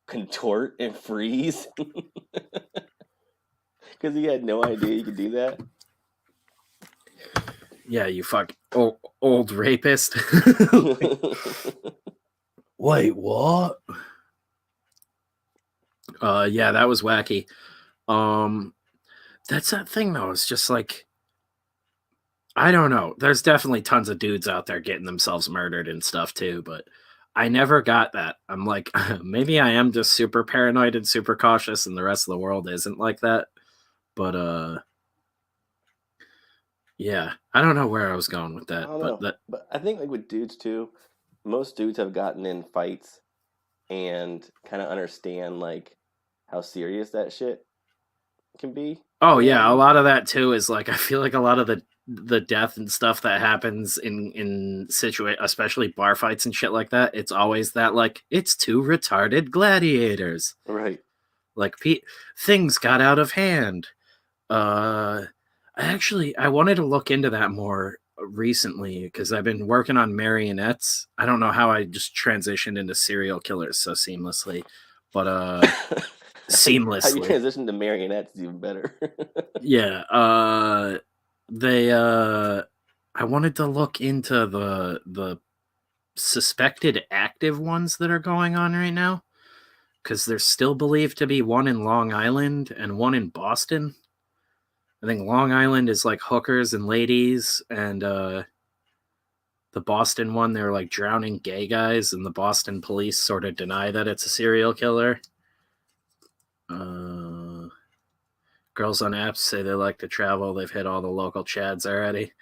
contort and freeze because he had no idea you could do that. Yeah, you fuck old rapist. Wait, what? Yeah, that was wacky. That's that thing though. It's just like, I don't know. There's definitely tons of dudes out there getting themselves murdered and stuff too, but I never got that. I'm like, maybe I am just super paranoid and super cautious, and the rest of the world isn't like that. But yeah, I don't know where I was going with I that, don't but know, that but I think like with dudes too, most dudes have gotten in fights and kind of understand like how serious that shit can be. oh You know what I yeah, a mean? lot of that too is like, I feel like a lot of the death and stuff that happens in especially bar fights and shit like that, it's always that like, it's two retarded gladiators. Right. Like things got out of hand. Uh, I wanted to look into that more recently because I've been working on marionettes. I don't know how I just transitioned into serial killers so seamlessly, but How you seamlessly. transition to marionettes is even better. Yeah. They I wanted to look into the suspected active ones that are going on right now because there's still believed to be one in Long Island and one in Boston. I think Long Island is like hookers and ladies, and the Boston one, they're like drowning gay guys, and the Boston police sort of deny that it's a serial killer. Girls on apps say they like to travel. They've hit all the local chads already.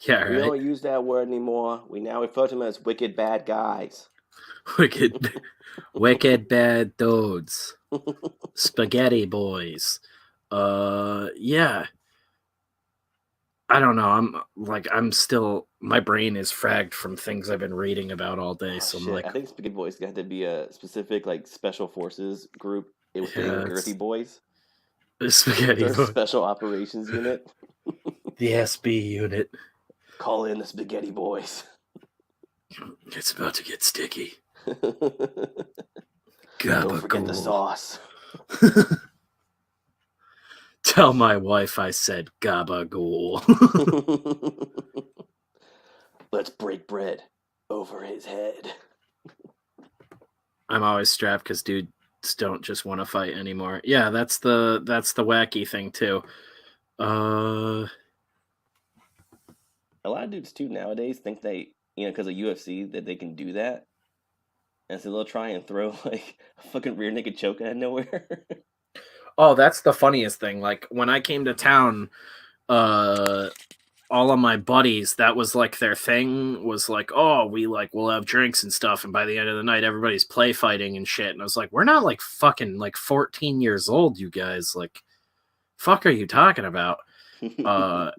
Yeah, We right. don't use that word anymore. We now refer to them as wicked bad guys. Wicked, wicked bad dudes, spaghetti boys. Yeah. I don't know. I'm still, my brain is fragged from things I've been reading about all day. Oh So I'm shit! like, I think Spaghetti Boys got to be a specific like special forces group within yeah, Girthy it's Boys. spaghetti Their boy. special operations unit. The SB unit. Call in the Spaghetti Boys. It's about to get sticky. Don't forget the Gabagool. sauce. Tell my wife I said gabagool. Let's break bread over his head. I'm always strapped because dudes don't just want to fight anymore. Yeah, that's the wacky thing too. A lot of dudes too nowadays think they, because of UFC, that they can do that, and so they'll try and throw like a fucking rear naked choke out of nowhere. Oh, that's the funniest thing. Like when I came to town, uh all of my buddies, that was like their thing, was like, oh, we'll have drinks and stuff, and by the end of the night everybody's play fighting and shit. And I was like, we're not like fucking like 14 years old, you guys. Like, fuck are you talking about?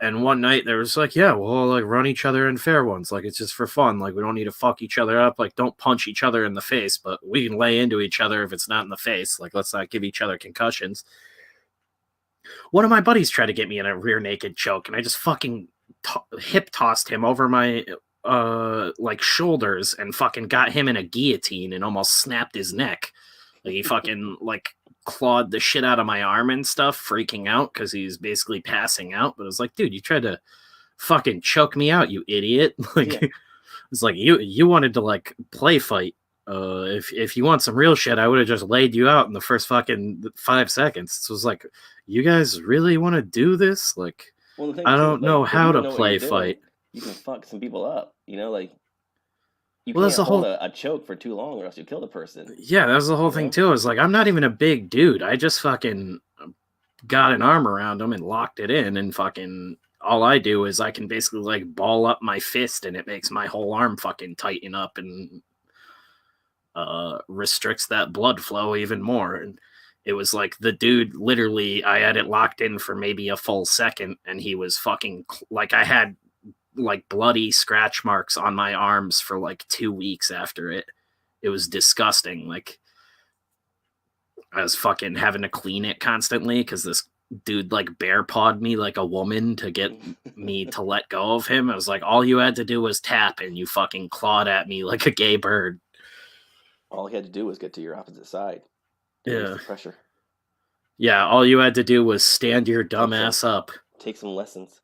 And one night there was like, yeah, we'll all like run each other in fair ones, like it's just for fun, like we don't need to fuck each other up, like don't punch each other in the face, but we can lay into each other if it's not in the face, like let's not give each other concussions. One of my buddies tried to get me in a rear naked choke, and I just fucking hip tossed him over my like shoulders and fucking got him in a guillotine and almost snapped his neck. Like he fucking like clawed the shit out of my arm and stuff, freaking out because he's basically passing out. But it was like, dude, you tried to fucking choke me out, you idiot. Like, Yeah. it's like you wanted to like play fight. If you want some real shit, I would have just laid you out in the first fucking 5 seconds. It was like, you guys really want to do this? Like, Well, the thing I too is don't like know if you how to don't know what you're play doing, fight. you can fuck some people up. Like you Well, that's can't the hold whole. a choke for too long, or else you kill the person. Yeah, that was the whole You thing know? too. Is like, I'm not even a big dude. I just fucking got an arm around him and locked it in, and fucking all I do is I can basically like ball up my fist and it makes my whole arm fucking tighten up and restricts that blood flow even more. And it was like the dude literally, I had it locked in for maybe a full second, and he was fucking like, I had like bloody scratch marks on my arms for like 2 weeks after it. It was disgusting. Like, I was fucking having to clean it constantly because this dude like bear pawed me like a woman to get me to let go of him. I was like, all you had to do was tap, and you fucking clawed at me like a gay bird. All he had to do was get to your opposite side. Yeah. The pressure. Yeah, all you had to do was stand your dumb ass up. Take some lessons.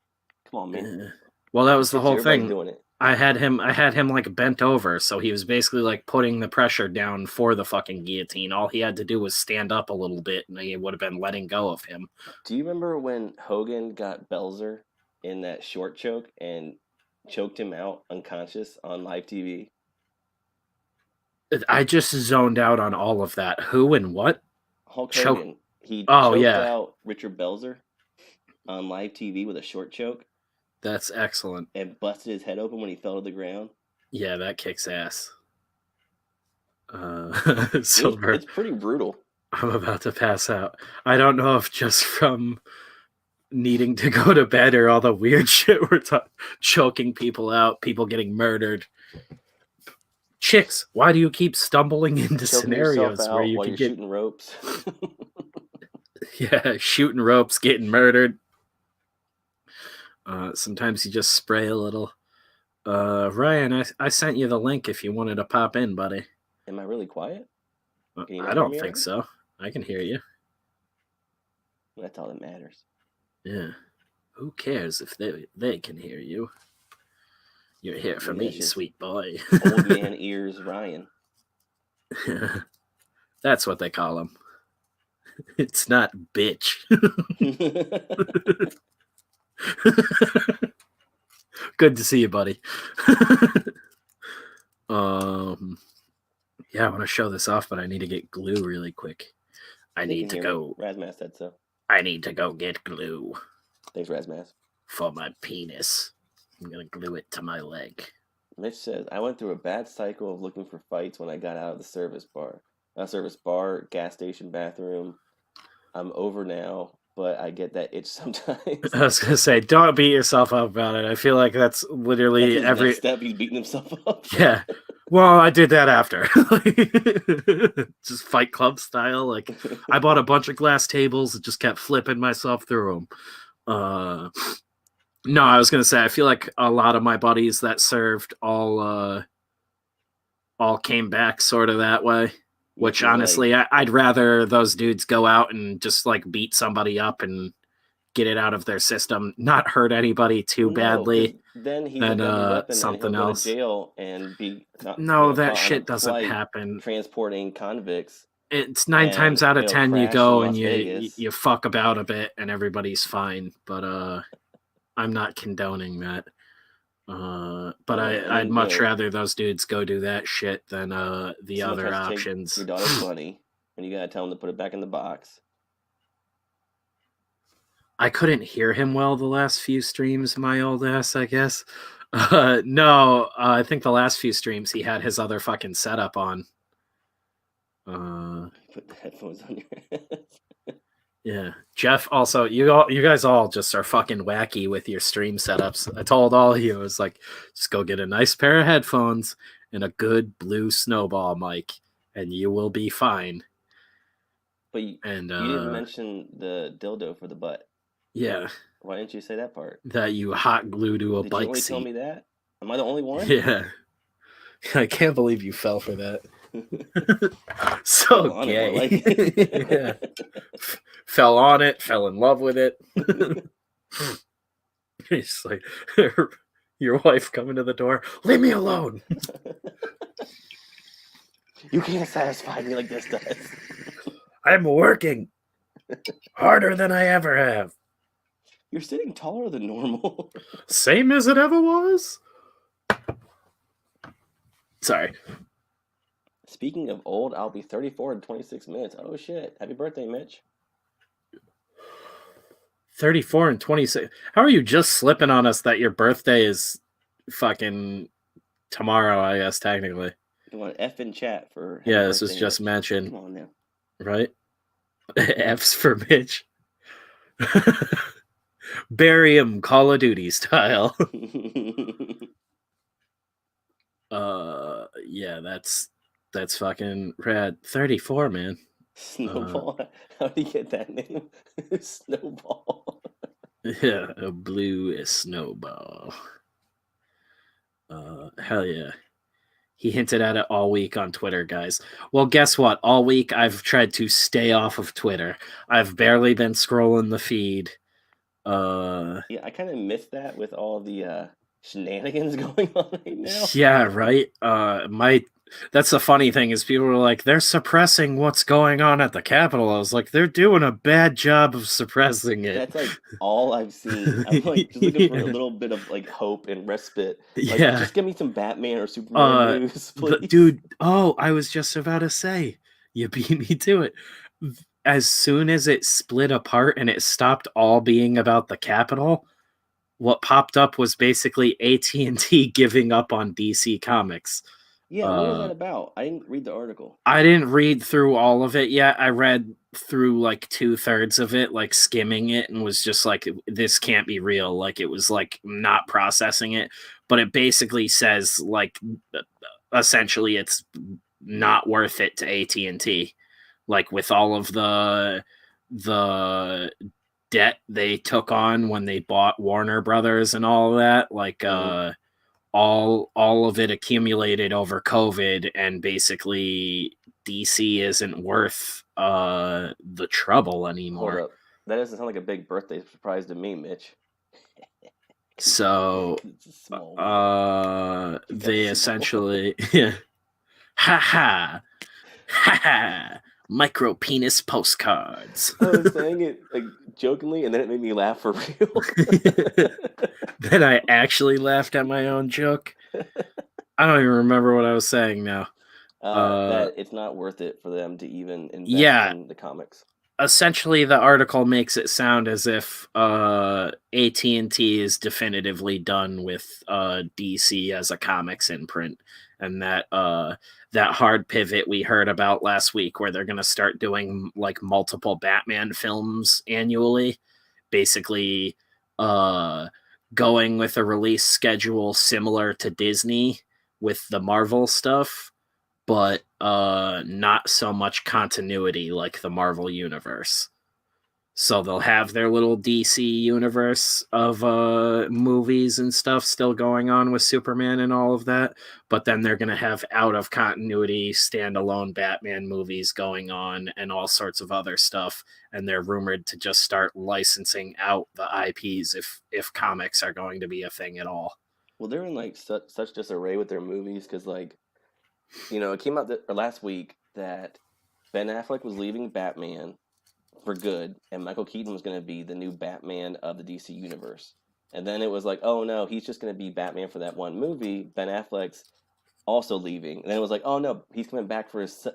Come on, man. Well, that was the whole thing. Doing it. I had him like bent over, so he was basically like putting the pressure down for the fucking guillotine. All he had to do was stand up a little bit, and he would have been letting go of him. Do you remember when Hogan got Belzer in that short choke and choked him out unconscious on live TV? I just zoned out on all of that. Who and what? Hulk Hogan. He choked out Richard Belzer on live TV with a short choke. That's excellent. And busted his head open when he fell to the ground. Yeah, that kicks ass. Silver. It's pretty brutal. I'm about to pass out. I don't know if just from needing to go to bed or all the weird shit we're choking people out, people getting murdered. Chicks, why do you keep stumbling into scenarios where you can get shooting ropes? Yeah, shooting ropes, getting murdered. Sometimes you just spray a little. Ryan, I sent you the link if you wanted to pop in, buddy. Am I really quiet? I don't think so. I can hear you. That's all that matters. Yeah. Who cares if they can hear you? You're here for me, sweet boy. Old man ears Ryan. That's what they call him. It's not bitch. Good to see you, buddy. Yeah, I want to show this off, but I need to get glue really quick. I need to go. Razmaz said so. I need to go get glue. Thanks, Razmaz. For my penis. I'm going to glue it to my leg. Mitch says, I went through a bad cycle of looking for fights when I got out of the service bar. Service bar, gas station, bathroom. I'm over now, but I get that itch sometimes. I was going to say, don't beat yourself up about it. I feel like that's literally every step he's beating himself up. Yeah. Well, I did that after. Just Fight Club style. Like, I bought a bunch of glass tables and just kept flipping myself through them. No, I was going to say, I feel like a lot of my buddies that served all came back sort of that way. Which, honestly, I'd rather those dudes go out and just, like, beat somebody up and get it out of their system, not hurt anybody too badly. Then he's something else. Go to jail and be that shit doesn't happen. Transporting convicts. It's 9 times out of 10 you go and you fuck about a bit and everybody's fine. But I'm not condoning that. But I'd much rather those dudes go do that shit than the other options. Your daughter's money, and you gotta tell them to put it back in the box. I couldn't hear him well the last few streams, my old ass, I guess. No, I think the last few streams he had his other fucking setup on. Put the headphones on your head. Yeah. Jeff, also, you guys all just are fucking wacky with your stream setups. I told all of you, I was like, just go get a nice pair of headphones and a good blue snowball mic, and you will be fine. But you didn't mention the dildo for the butt. Yeah. Why didn't you say that part? That you hot glue to a bike seat. Did you already tell me that? Am I the only one? Yeah. I can't believe you fell for that. So gay. Yeah. Fell on it, fell in love with it. It's like your wife coming to the door. Leave me alone. You can't satisfy me like this does. I'm working harder than I ever have. You're sitting taller than normal. Same as it ever was. Sorry. Speaking of old, I'll be 34 in 26 minutes. Oh, shit. Happy birthday, Mitch. 34 and 26. How are you just slipping on us that your birthday is fucking tomorrow, I guess, technically? You want F in chat for happy Yeah, this was birthday, just Mitch. mentioned, Come on now. right? F's for Mitch. Bury him Call of Duty style. Yeah, that's fucking rad. 34, man. Snowball? How do you get that name? Snowball. Yeah, a blue snowball. Hell yeah. He hinted at it all week on Twitter, guys. Well, guess what? All week I've tried to stay off of Twitter. I've barely been scrolling the feed. Yeah, I kind of missed that with all the shenanigans going on right now. Yeah, right. That's the funny thing is people are like, they're suppressing what's going on at the Capitol. I was like, they're doing a bad job of suppressing it. That's like all I've seen. I'm like just looking for a little bit of like hope and respite. Like, Yeah. just give me some Batman or Superman news, please. Dude, I was just about to say, you beat me to it. As soon as it split apart and it stopped all being about the Capitol, what popped up was basically AT&T giving up on DC Comics. Yeah, what was that about? I didn't read the article. I didn't read through all of it yet. I read through like 2/3 of it, like skimming it, and was just like, this can't be real. Like, it was like not processing it. But it basically says like essentially it's not worth it to AT&T. Like, with all of the debt they took on when they bought Warner Brothers and all of that, like all of it accumulated over COVID, and basically DC isn't worth the trouble Hold anymore. up. That doesn't sound like a big birthday surprise to me, Mitch. So It's a small world. they That's small. essentially ha ha micro penis postcards. I was saying it like jokingly, and then it made me laugh for real. Then I actually laughed at my own joke. I don't even remember what I was saying now. That it's not worth it for them to even invest in the comics. Essentially, the article makes it sound as if AT&T is definitively done with DC as a comics imprint, and that that hard pivot we heard about last week, where they're going to start doing like multiple Batman films annually, basically going with a release schedule similar to Disney with the Marvel stuff, but not so much continuity like the Marvel universe. So they'll have their little DC universe of movies and stuff still going on with Superman and all of that, but then they're going to have out of continuity standalone Batman movies going on and all sorts of other stuff, and they're rumored to just start licensing out the IPs if comics are going to be a thing at all. Well, they're in like such disarray with their movies because, like, you know, it came out last week that Ben Affleck was leaving Batman for good, and Michael Keaton was going to be the new Batman of the DC universe. And then it was like, oh no, he's just going to be Batman for that one movie. Ben Affleck's also leaving. And then it was like, oh no, he's coming back for his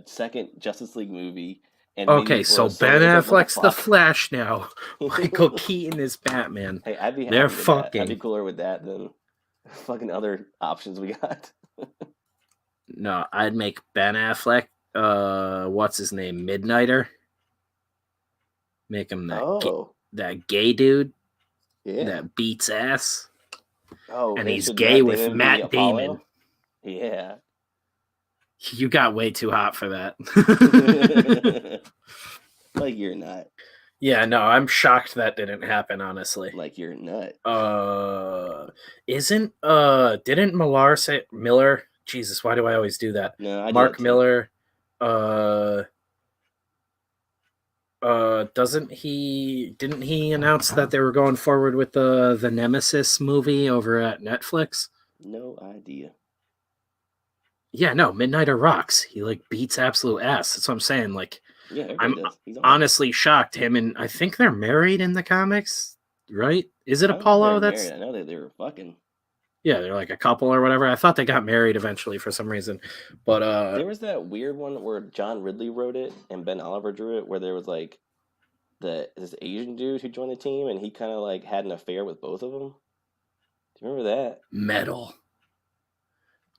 second Justice League movie. And okay, so Ben Affleck's the Flash now. Michael Keaton Keaton is Batman. Hey, I'd be happy They're with fucking. That. I'd be cooler with that than fucking other options we got. No, I'd make Ben Affleck, what's his name, Midnighter. Make him that gay dude. Yeah. That beats ass. Oh, and he's gay with Matt Damon. Yeah. You got way too hot for that. Like you're not. Yeah, no, I'm shocked that didn't happen, honestly. Like you're nut. Didn't Miller? Jesus, why do I always do that? No, I Mark did Miller. Didn't he announce that they were going forward with the Nemesis movie over at Netflix? No idea. Yeah, no, Midnighter rocks. He like beats absolute ass. That's what I'm saying. Like, yeah, I'm honestly shocked. Him and I think they're married in the comics, right? Is it Apollo? That's married. I know they were fucking. Yeah, they're like a couple or whatever. I thought they got married eventually for some reason, but there was that weird one where John Ridley wrote it and Ben Oliver drew it, where there was like this Asian dude who joined the team, and he kind of like had an affair with both of them. Do you remember that? Metal.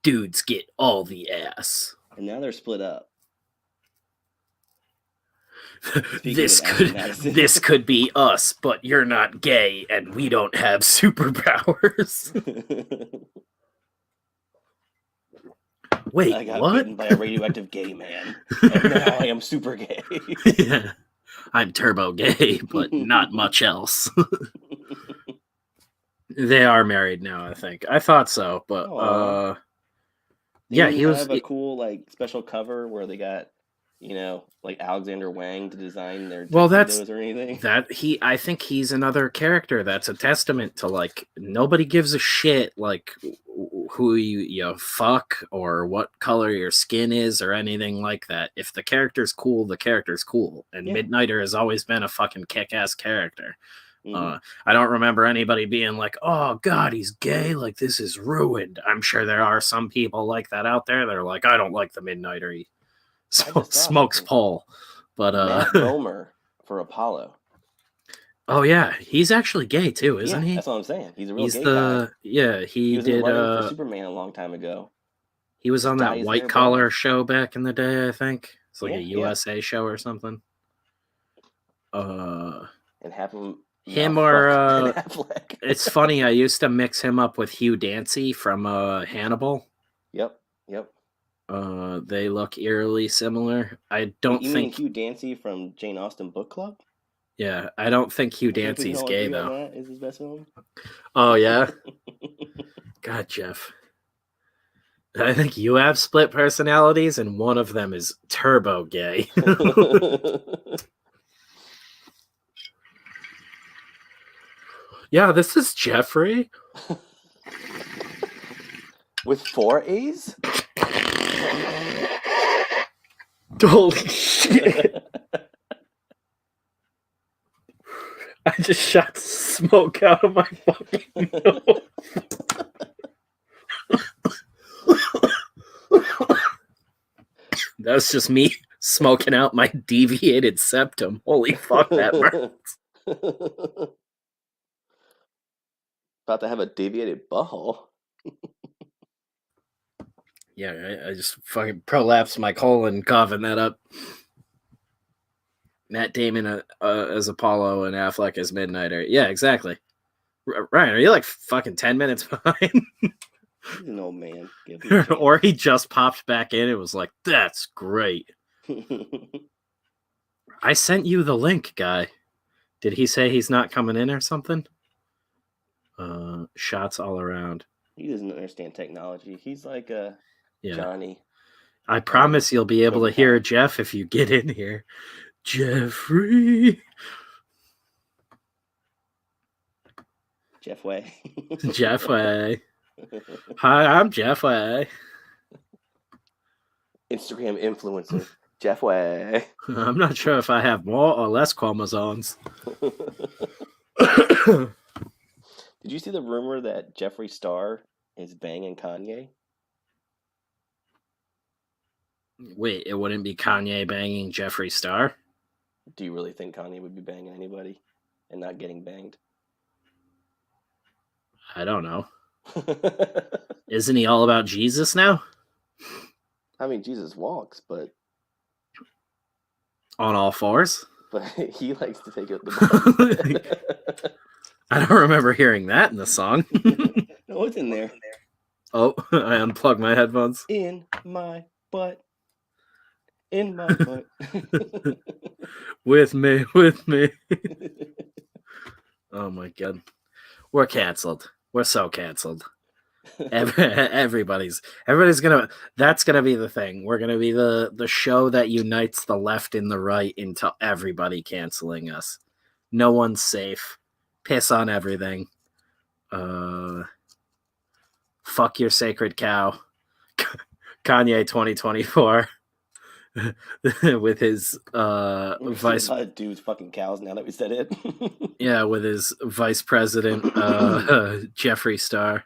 Dudes get all the ass. And now they're split up. This could be us, but you're not gay and we don't have superpowers. Wait, I got what? bitten by a radioactive gay man, and now I am super gay. Yeah. I'm turbo gay, but not much else. They are married now, I think. I thought so, but yeah, he was have a cool like special cover where they got, like Alexander Wang to design their tuxedos or anything. I think he's another character that's a testament to like nobody gives a shit like who you fuck or what color your skin is or anything like that. If the character's cool, the character's cool. And Midnighter has always been a fucking kick-ass character. I don't remember anybody being like, oh God, he's gay, like this is ruined. I'm sure there are some people like that out there that are like, I don't like the Midnighter. He smokes pole. But Matt Bomer for Apollo. Oh yeah, he's actually gay too, isn't he? That's what I'm saying. He's a real gay guy. Yeah, he was did for Superman a long time ago. He was on that white collar show back in the day, I think. It's like a USA show or something. And have him or it's funny, I used to mix him up with Hugh Dancy from Hannibal. Yep. They look eerily similar. I don't think mean Hugh Dancy from Jane Austen Book Club? Yeah, I don't think Hugh Dancy's gay though. That is his best film. Oh yeah. God, Jeff. I think you have split personalities, and one of them is turbo gay. Yeah, this is Jeffrey. With 4 A's? Holy shit. I just shot smoke out of my fucking nose. That's just me smoking out my deviated septum. Holy fuck, that burns. About to have a deviated butthole. Yeah, I just fucking prolapsed my colon coughing that up. Matt Damon as Apollo and Affleck as Midnighter. Yeah, exactly. Ryan, are you like fucking 10 minutes behind? He's an old man. Or he just popped back in and was like, that's great. I sent you the link, guy. Did he say he's not coming in or something? Shots all around. He doesn't understand technology. He's like Johnny. I promise you'll be able to hear Jeff if you get in here. Jeffrey. Jeffway. Jeffway. Hi, I'm Jeffway. Instagram influencer. Jeffway. I'm not sure if I have more or less chromosomes. Did you see the rumor that Jeffree Star is banging Kanye? Wait, it wouldn't be Kanye banging Jeffree Star? Do you really think Kanye would be banging anybody and not getting banged? I don't know. Isn't he all about Jesus now? I mean, Jesus walks, but... On all fours? But he likes to take it the I don't remember hearing that in the song. No, it's in there. Oh, I unplugged my headphones. In my butt. In my butt. With me. Oh my god. We're canceled. We're so canceled. Everybody's gonna, that's gonna be the thing. We're gonna be the show that unites the left and the right into everybody canceling us. No one's safe. Piss on everything. Fuck your sacred cow. Kanye 2024. With his vice dude's fucking cows now that we said it. Yeah, with his vice president Jeffree Star.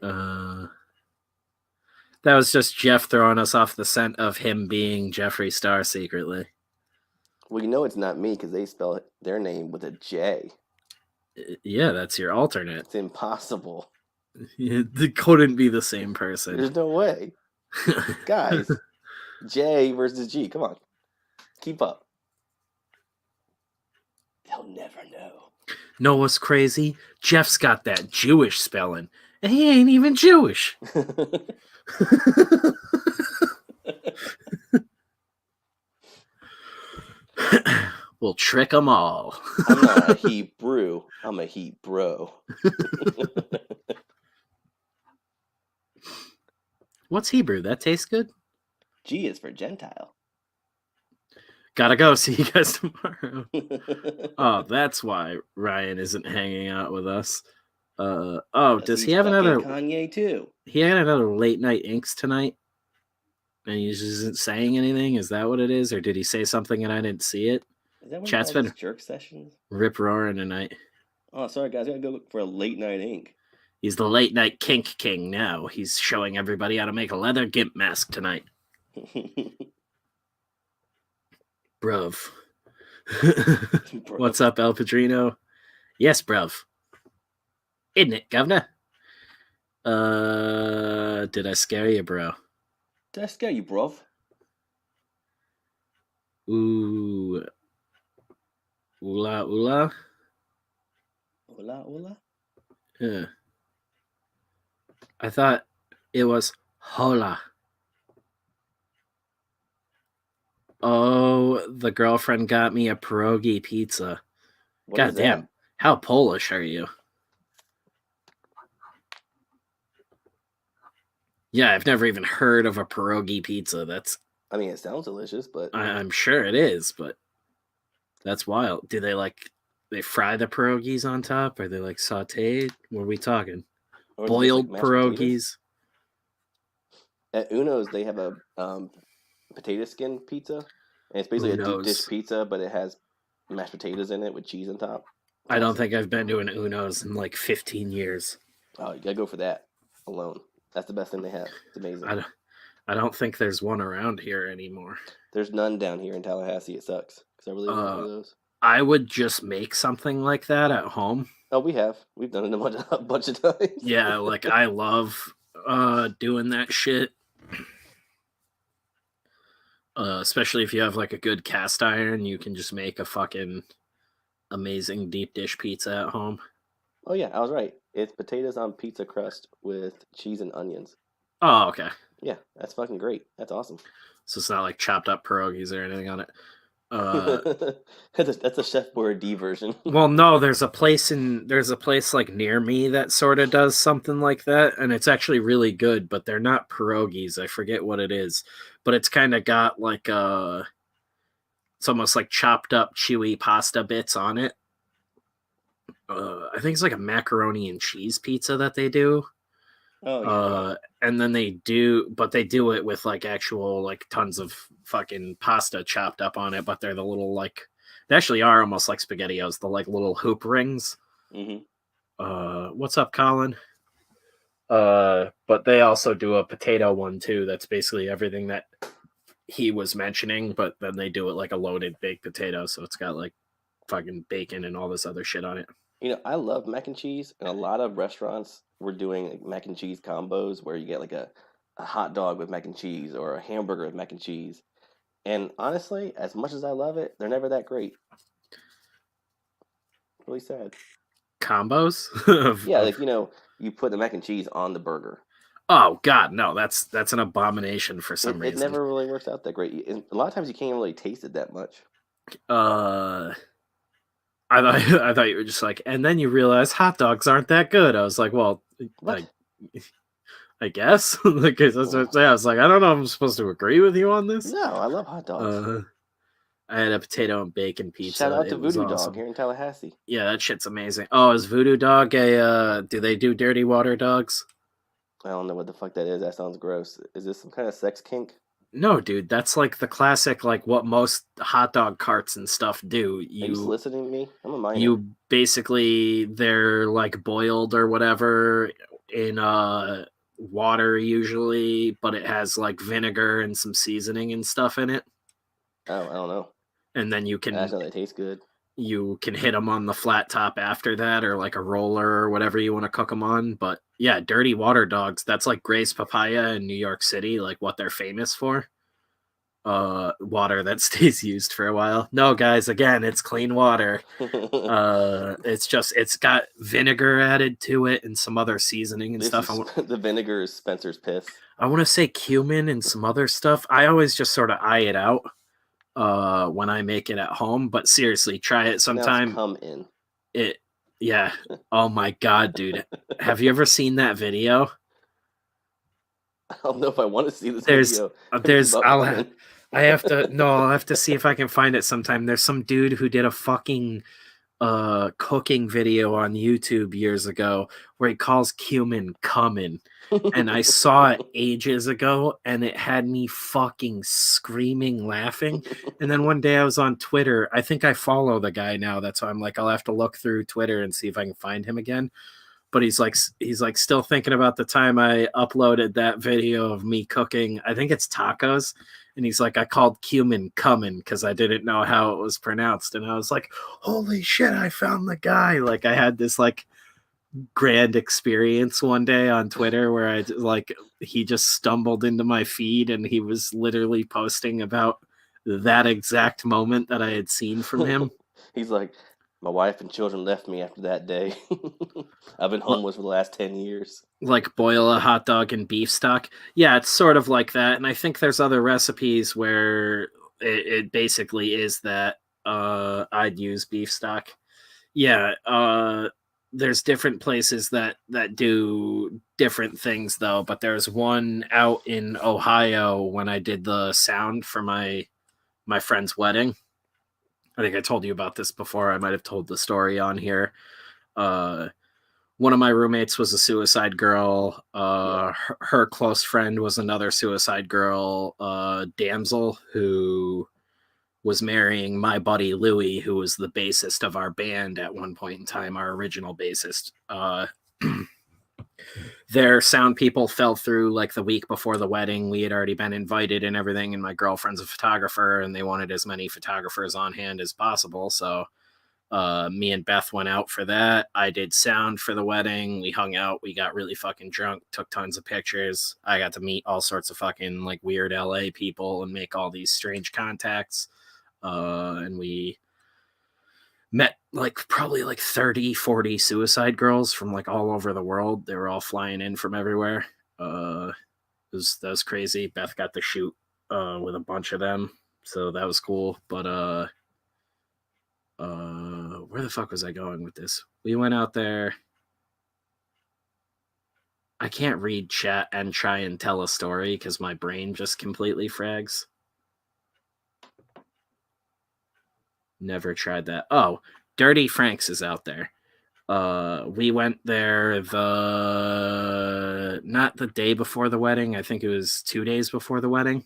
That was just Jeff throwing us off the scent of him being Jeffree Star secretly. Well, you know it's not me because they spell their name with a J. Yeah, that's your alternate. It's impossible. It couldn't be the same person. There's no way. Guys, J versus G. Come on. Keep up. They'll never know. Know what's crazy? Jeff's got that Jewish spelling, and he ain't even Jewish. We'll trick them all. I'm not a Hebrew. I'm a Hebrew. What's Hebrew? That tastes good? G is for Gentile. Gotta go. See you guys tomorrow. Oh, that's why Ryan isn't hanging out with us. Does he have another Kanye too? He had another late night inks tonight, and he just isn't saying anything. Is that what it is, or did he say something and I didn't see it? Is that what Chat's he calls been his jerk sessions? Rip roaring tonight. Oh, sorry guys, I gotta go look for a late night ink. He's the late night kink king now. He's showing everybody how to make a leather gimp mask tonight. Bruv. What's up, El Padrino? Yes, bruv. Isn't it, governor? Did I scare you, bro? Did I scare you, bruv? Ooh. Oola, oola? Hola, hola? Yeah. I thought it was hola. Oh, the girlfriend got me a pierogi pizza. God damn. How Polish are you? Yeah, I've never even heard of a pierogi pizza. I mean, it sounds delicious, but I'm sure it is, but that's wild. Do they fry the pierogies on top? Are they like sauteed? What are we talking? Boiled pierogies? At Uno's, they have a potato skin pizza, and it's basically a deep dish pizza, but it has mashed potatoes in it with cheese on top. I don't think I've been to an Uno's in like 15 years. Oh, you gotta go for that alone. That's the best thing they have. It's amazing. I don't think there's one around here anymore. There's none down here in Tallahassee. It sucks because I really want one of those. I would just make something like that at home. Oh, we have. We've done it a bunch of times. Yeah, like I love doing that shit. Especially if you have like a good cast iron, you can just make a fucking amazing deep dish pizza at home. Oh yeah, I was right. It's potatoes on pizza crust with cheese and onions. Oh, okay. Yeah, that's fucking great. That's awesome. So it's not like chopped up pierogies or anything on it. That's a Chef Boyardee version. Well, no, there's a place like near me that sort of does something like that, and it's actually really good. But they're not pierogies. I forget what it is, but it's kind of got like it's almost like chopped up chewy pasta bits on it. I think it's like a macaroni and cheese pizza that they do. Oh yeah. And then they do it with like actual like tons of fucking pasta chopped up on it, but they're the little like they actually are almost like SpaghettiOs, the like little hoop rings. Mm-hmm. What's up, Colin? But they also do a potato one too. That's basically everything that he was mentioning, but then they do it like a loaded baked potato, so it's got like fucking bacon and all this other shit on it. You know, I love mac and cheese, and a lot of restaurants were doing like mac and cheese combos where you get like a hot dog with mac and cheese or a hamburger with mac and cheese. And honestly, as much as I love it, they're never that great. Really sad. Combos? Yeah, like you put the mac and cheese on the burger. Oh God, no! That's an abomination for some reason. It never really works out that great. And a lot of times you can't really taste it that much. I thought you were just like, and then you realize hot dogs aren't that good. I was like, well, I guess. Like, I was like, I don't know if I'm supposed to agree with you on this. No, I love hot dogs. I had a potato and bacon pizza. Shout out to Voodoo Dog here in Tallahassee. Yeah, that shit's amazing. Oh, is Voodoo Dog do they do dirty water dogs? I don't know what the fuck that is. That sounds gross. Is this some kind of sex kink? No, dude, that's like the classic, like what most hot dog carts and stuff do. Are you soliciting me? I'm a minor. You basically, they're like boiled or whatever in water usually, but it has like vinegar and some seasoning and stuff in it. Oh, I don't know. and then I just know they taste good. you can hit them on the flat top after that, or like a roller or whatever you want to cook them on. But yeah, dirty water dogs. That's like Gray's Papaya in New York City, like what they're famous for. Water that stays used for a while. No, guys, again, it's clean water. It's got vinegar added to it and some other seasoning and This stuff. is the vinegar is Spencer's piss. I want to say cumin and some other stuff. I always just sort of eye it out when I make it at home. But seriously, try it Now it's sometime. come in. It, yeah. Oh my god, dude. Have you ever seen that video? I don't know if I want to see this There's, video. there's, About coming. I'll have to see if I can find it sometime. There's some dude who did a fucking cooking video on YouTube years ago where he calls cumin cumin. And I saw it ages ago and it had me fucking screaming laughing. And then one day I was on Twitter. I think I follow the guy now. That's why I'm like, I'll have to look through Twitter and see if I can find him again. But he's like still thinking about the time I uploaded that video of me cooking. I think it's tacos. And he's like, I called cumin cumin because I didn't know how it was pronounced. And I was like, holy shit, I found the guy. Like I had this like grand experience one day on Twitter where I like he just stumbled into my feed and he was literally posting about that exact moment that I had seen from him. He's like, my wife and children left me after that day. I've been homeless for the last 10 years. Like boil a hot dog in beef stock. Yeah, it's sort of like that. And I think there's other recipes where it basically is that I'd use beef stock. Yeah, there's different places that do different things though, but there's one out in Ohio when I did the sound for my friend's wedding. I think I told you about this before. I might have told the story on here. One of my roommates was a suicide girl. Her close friend was another suicide girl, damsel, who was marrying my buddy Louie, who was the bassist of our band at one point in time, our original bassist. Their sound people fell through like the week before the wedding. We had already been invited and everything, and my girlfriend's a photographer, and they wanted as many photographers on hand as possible. So me and Beth went out for that. I did sound for the wedding. We hung out. We got really fucking drunk, took tons of pictures. I got to meet all sorts of fucking like weird LA people and make all these strange contacts. And we met like probably like 30-40 suicide girls from like all over the world. They were all flying in from everywhere. That was crazy. Beth got to shoot with a bunch of them, so that was cool. But where the fuck was I going with this? We went out there. I can't read chat and try and tell a story because my brain just completely frags. Never tried that. Oh, Dirty Frank's is out there. We went there not the day before the wedding. I think it was 2 days before the wedding.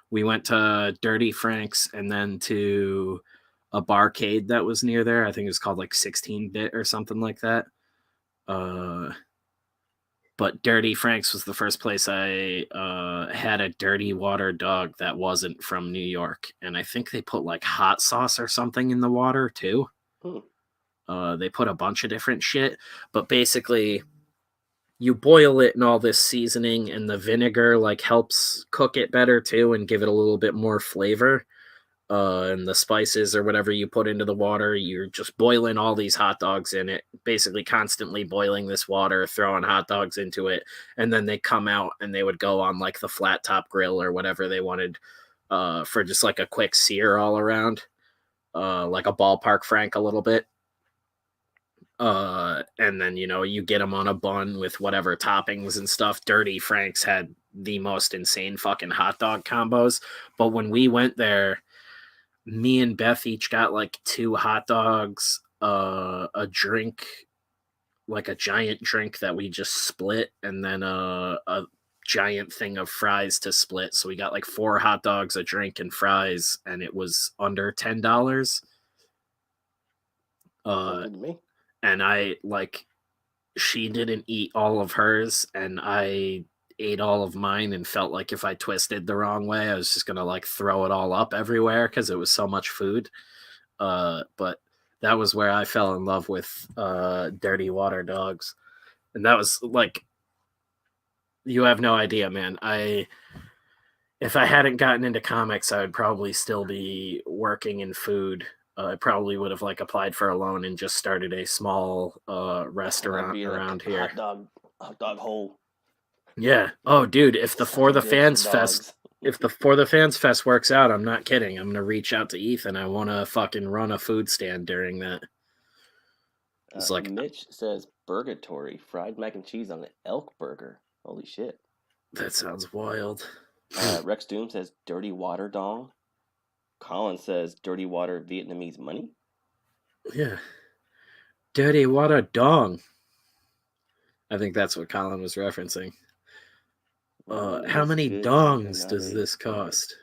We went to Dirty Frank's and then to a barcade that was near there. I think it was called like 16-bit or something like that. But Dirty Frank's was the first place I had a dirty water dog that wasn't from New York. And I think they put like hot sauce or something in the water too. They put a bunch of different shit. But basically, you boil it in all this seasoning and the vinegar like helps cook it better too and give it a little bit more flavor. And the spices or whatever you put into the water, you're just boiling all these hot dogs in it, basically constantly boiling this water, throwing hot dogs into it, and then they come out and they would go on like the flat top grill or whatever they wanted for just like a quick sear all around, like a ballpark frank a little bit. And then, you get them on a bun with whatever toppings and stuff. Dirty Frank's had the most insane fucking hot dog combos. But when we went there, me and Beth each got like 2 hot dogs, a drink, like a giant drink that we just split, and then a giant thing of fries to split. So we got like 4 hot dogs, a drink, and fries, and it was under $10. Good to me. And I like, she didn't eat all of hers, and I ate all of mine and felt like if I twisted the wrong way, I was just gonna like throw it all up everywhere because it was so much food. But that was where I fell in love with dirty water dogs, and that was like, you have no idea, man. If I hadn't gotten into comics, I would probably still be working in food. I probably would have like applied for a loan and just started a small I'd restaurant be in a around here. hot dog hole. Yeah. Oh, dude, if the For Sucking the dicks for Fans Fest dogs. if the For the Fans Fest works out, I'm not kidding. I'm gonna reach out to Ethan. I want to fucking run a food stand during that. It's like, Mitch says Burgatory fried mac and cheese on an elk burger. Holy shit. that sounds wild. Rex Doom says dirty water dong. Colin says dirty water Vietnamese money. Yeah. Dirty water dong. I think that's what Colin was referencing. How many dongs does this cost?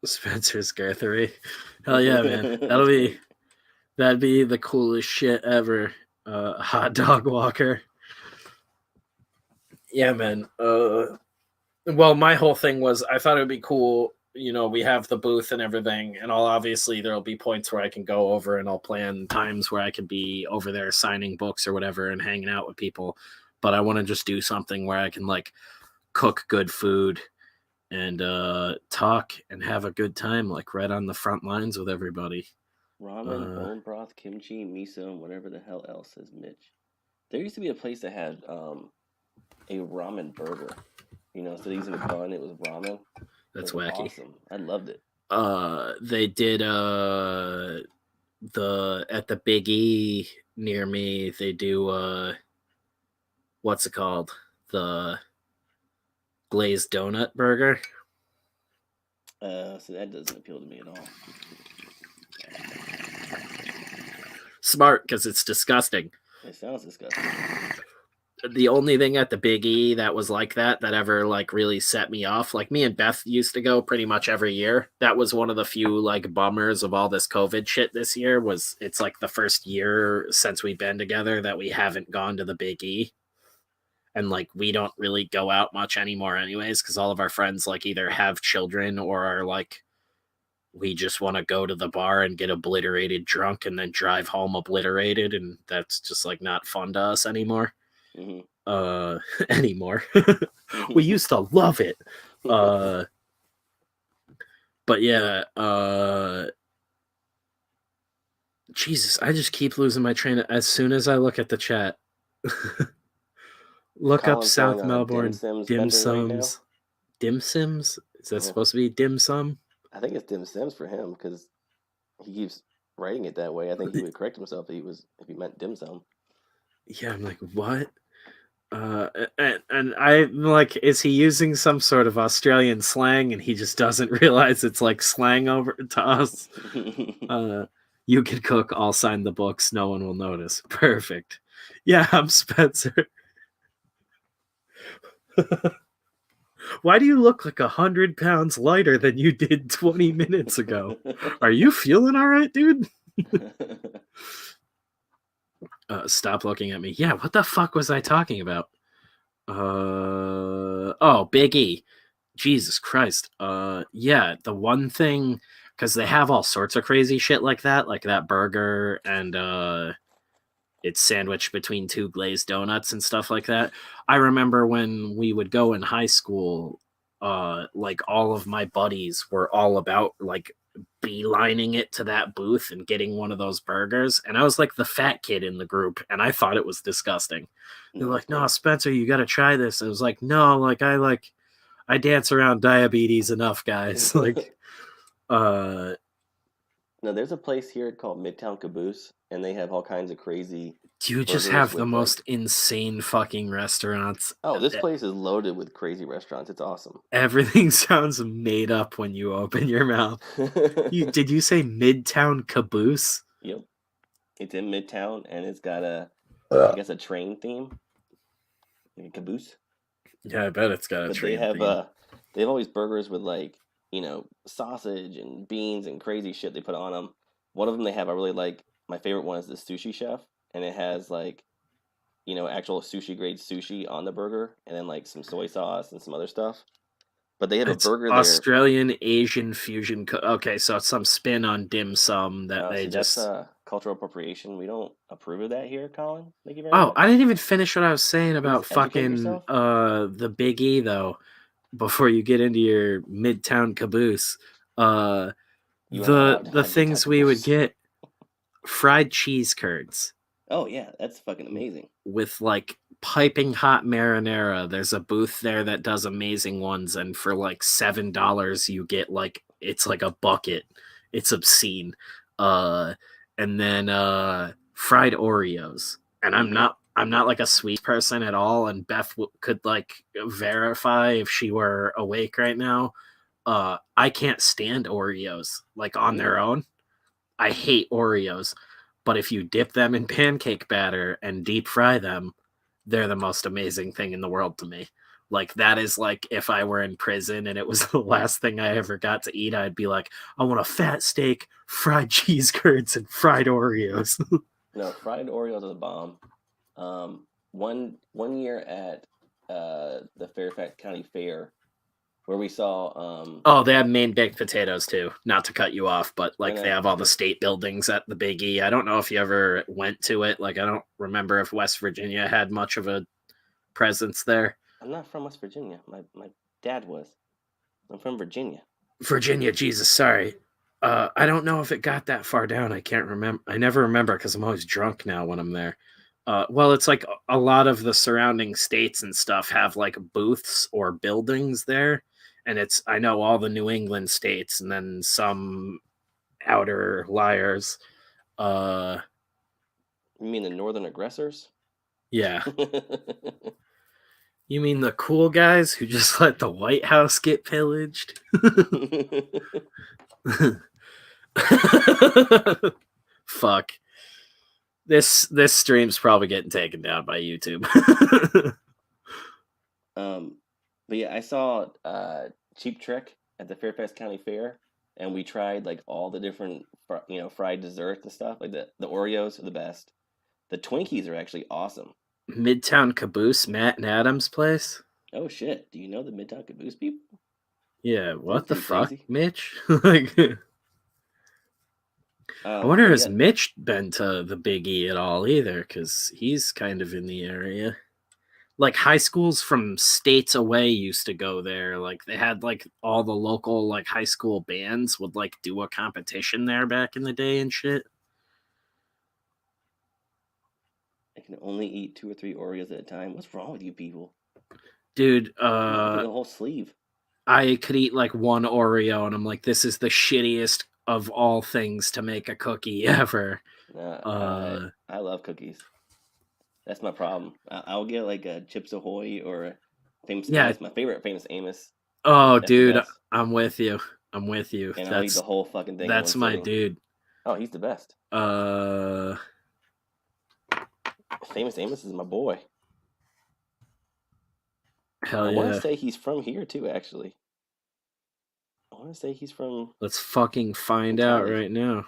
Spencer's Garthery. Hell yeah, man. That'd be the coolest shit ever. Hot dog walker. Yeah, man. Well, my whole thing was I thought it would be cool. You know, we have the booth and everything, and obviously there'll be points where I can go over and I'll plan times where I can be over there signing books or whatever and hanging out with people. But I want to just do something where I can like cook good food and talk and have a good time, like right on the front lines with everybody. Ramen, bone broth, kimchi, miso, and whatever the hell else, says Mitch. There used to be a place that had a ramen burger. You know, instead of using a bun, it was ramen. That's It was wacky. awesome. I loved it. They did at the Big E near me, they do what's it called? The glazed donut burger. So that doesn't appeal to me at all. Smart, because it's disgusting. It sounds disgusting. The only thing at the Big E that was like that ever like really set me off, like me and Beth used to go pretty much every year. That was one of the few like bummers of all this COVID shit this year. Was it's like the first year since we've been together that we haven't gone to the Big E. And like we don't really go out much anymore anyways, because all of our friends like either have children or are like, we just want to go to the bar and get obliterated drunk and then drive home obliterated, and that's just like not fun to us anymore. Anymore. We used to love it. But yeah, Jesus, I just keep losing my train as soon as I look at the chat. Look Colin's up South going on a Melbourne dim sim right now. sums. Dim sims? Is that supposed to be dim sum? I think it's dim sims for him because he keeps writing it that way. I think he would correct himself if he meant dim sum. Yeah, I'm like, what? And I'm like, is he using some sort of Australian slang and he just doesn't realize it's like slang over to us? You can cook, I'll sign the books, no one will notice. Perfect. Yeah, I'm Spencer. Why do you look like 100 pounds lighter than you did 20 minutes ago? Are you feeling all right, dude? Stop looking at me. Yeah, what the fuck was I talking about? Oh, Big E. Jesus Christ. Yeah, the one thing, because they have all sorts of crazy shit like that burger, and it's sandwiched between two glazed donuts and stuff like that. I remember when we would go in high school, like all of my buddies were all about like beelining it to that booth and getting one of those burgers, and I was like the fat kid in the group, and I thought it was disgusting. They're like, "No, Spencer, you got to try this." And I was like, "No, I dance around diabetes enough, guys." Like, No, there's a place here called Midtown Caboose, and they have all kinds of crazy. You just have the most insane fucking restaurants. Oh, this place is loaded with crazy restaurants. It's awesome. Everything sounds made up when you open your mouth. Did you say Midtown Caboose? Yep. It's in Midtown, and it's got I guess a train theme. Like a caboose. Yeah, I bet it's got a train theme. They have all these burgers with like, sausage and beans and crazy shit they put on them. One of them they have I really like. My favorite one is the sushi chef, and it has like actual sushi grade sushi on the burger, and then like some soy sauce and some other stuff. But they have a It's burger there. Australian Asian fusion. Okay, so it's some spin on dim sum that Oh, they see, that's just. cultural appropriation. We don't approve of that here, Colin. Thank you very Oh, much. I didn't even finish what I was saying Please about educate fucking yourself. the Big E though. Before you get into your Midtown caboose, uh, You are not allowed to the have midtown things we would caboose. get fried cheese curds Oh yeah, that's fucking amazing. with like piping hot marinara. There's a booth there that does amazing ones, and for like $7 you get like it's like a bucket. It's obscene. Uh, and then fried Oreos. And Mm-hmm. I'm not like a sweet person at all. And Beth could like verify if she were awake right now. I can't stand Oreos like on their Really? own. I hate Oreos, but if you dip them in pancake batter and deep fry them, they're the most amazing thing in the world to me. Like that is like if I were in prison and it was the last thing I ever got to eat, I'd be like, I want a fat steak, fried cheese curds, and fried Oreos. No, fried Oreos are the bomb. One year at the Fairfax County Fair, where we saw Oh, they have Maine baked potatoes too. Not to cut you off, but no, like they no, have you're all the good. state buildings at the Big E. I don't know if you ever went to it. Like I don't remember if West Virginia had much of a presence there. I'm not from West Virginia. My dad was. I'm from Virginia. Virginia, Jesus, sorry. I don't know if it got that far down. I can't remember. I never remember because I'm always drunk now when I'm there. Well, it's like a lot of the surrounding states and stuff have like booths or buildings there, and it's I know all the New England states and then some outer liars. Uh, You mean the Northern aggressors? yeah, you mean the cool guys who just let the White House get pillaged? Fuck. This stream's probably getting taken down by YouTube. um, but yeah, I saw Cheap Trick at the Fairfax County Fair, and we tried like all the different fried desserts and stuff. Like the Oreos are the best. The Twinkies are actually awesome. Midtown Caboose, Matt and Adam's place. Oh shit! Do you know the Midtown Caboose people? Yeah, That's what the pretty fuck, crazy. Mitch? Like, I wonder But has yeah, Mitch been to the Big E at all either? Because he's kind of in the area. Like high schools from states away used to go there. Like they had like all the local like high school bands would like do a competition there back in the day and shit. I can only eat 2 or 3 Oreos at a time. What's wrong with you people? Dude, I'm not getting a whole sleeve. I could eat like one Oreo and I'm like, this is the shittiest of all things to make a cookie ever. Nah, Uh, I love cookies. That's my problem. I'll get like a Chips Ahoy or a Famous yeah. Amos. My favorite Famous Amos. Oh, That's the dude, best. I'm with you. I'm with you. And I'll eat the whole fucking thing in one That's my sitting. dude. Oh, he's the best. Uh, Famous Amos is my boy. I hell want to yeah. say he's from here too, actually. I want to say he's Let's fucking from find out Tally. right now.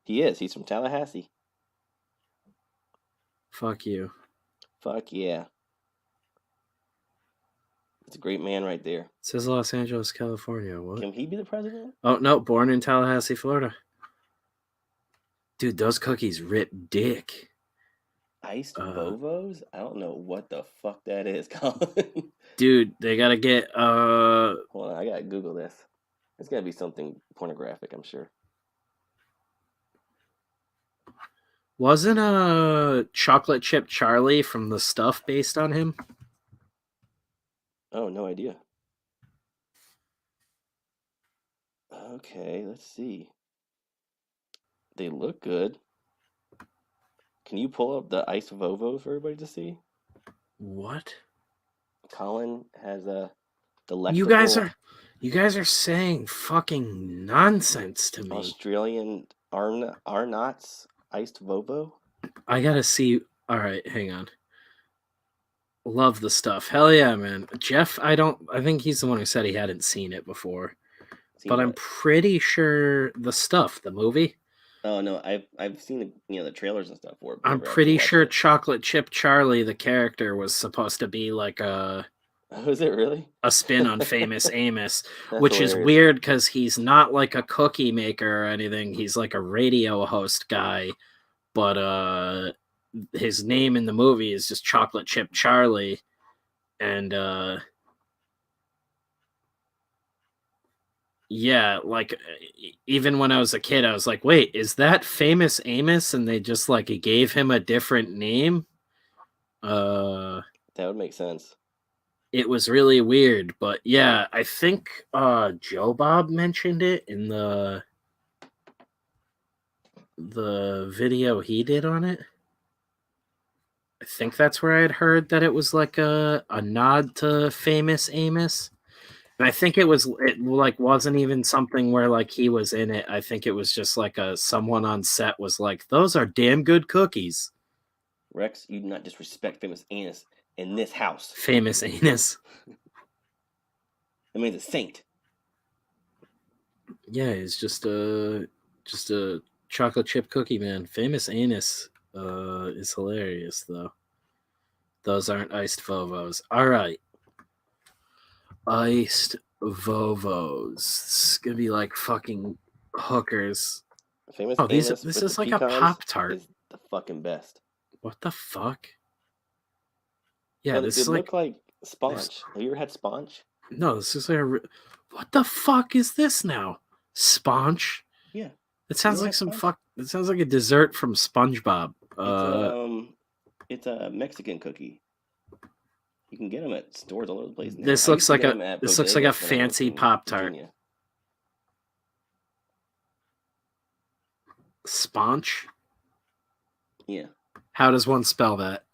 He is. He's from Tallahassee. Fuck you. Fuck yeah. It's a great man right there. It says Los Angeles, California. What? Can he be the president? Oh no, born in Tallahassee, Florida. Dude, those cookies rip dick. Iced Vovos? I don't know what the fuck that is, Colin. Dude, they gotta get Hold on, I gotta Google this. It's gotta be something pornographic, I'm sure. wasn't chocolate chip Charlie from the stuff based on him? Oh, no idea. Okay, let's see. They look good. Can you pull up the Ice Vovo for everybody to see? What? Colin has a You guys delectable are saying fucking nonsense to me. Australian Arnott's Iced Vovo. I gotta see. All right, hang on. Love the stuff. Hell yeah, man. Jeff, I think he's the one who said he hadn't seen it before. Seen But I'm what? pretty sure the stuff, the movie. Oh no, I've seen the trailers and stuff for it, but I'm never actually pretty watched sure it. Chocolate Chip Charlie, the character, was supposed to be like Oh, is it really? a spin on Famous Amos, That's which is hilarious. weird because he's not like a cookie maker or anything. He's like a radio host guy, but his name in the movie is just Chocolate Chip Charlie, and yeah, like even when I was a kid, I was like, wait, is that Famous Amos? And they just like gave him a different name. Uh, That would make sense. it was really weird, but yeah, I think Joe Bob mentioned it in the video he did on it. I think that's where I had heard that it was like a nod to Famous Amos. And I think it like wasn't even something where like he was in it. I think it was just like someone on set was like, "Those are damn good cookies." Rex, you do not disrespect famous Anus in this house. Famous Anus. That means a saint. Yeah, he's just a chocolate chip cookie man. Famous Anus is hilarious though. Those aren't iced Vovos. All right. Iced Vovos. It's gonna be like fucking hookers. Famous Oh, Amos this with the is like a pecans Pop Tart. is the fucking best. What the fuck? Yeah, But this it is like looked like this. sponge. Have you ever had sponge? No, this is like what the fuck is this now? Sponge? Yeah. It You sounds never like had some sponge? fuck. It sounds like a dessert from SpongeBob. It's a Mexican cookie. You can get them at stores all over the place now. This I used looks to like get a them at this looks like a bodegas when I lived fancy in Pop Tart. Virginia. Sponge? Yeah. How does one spell that?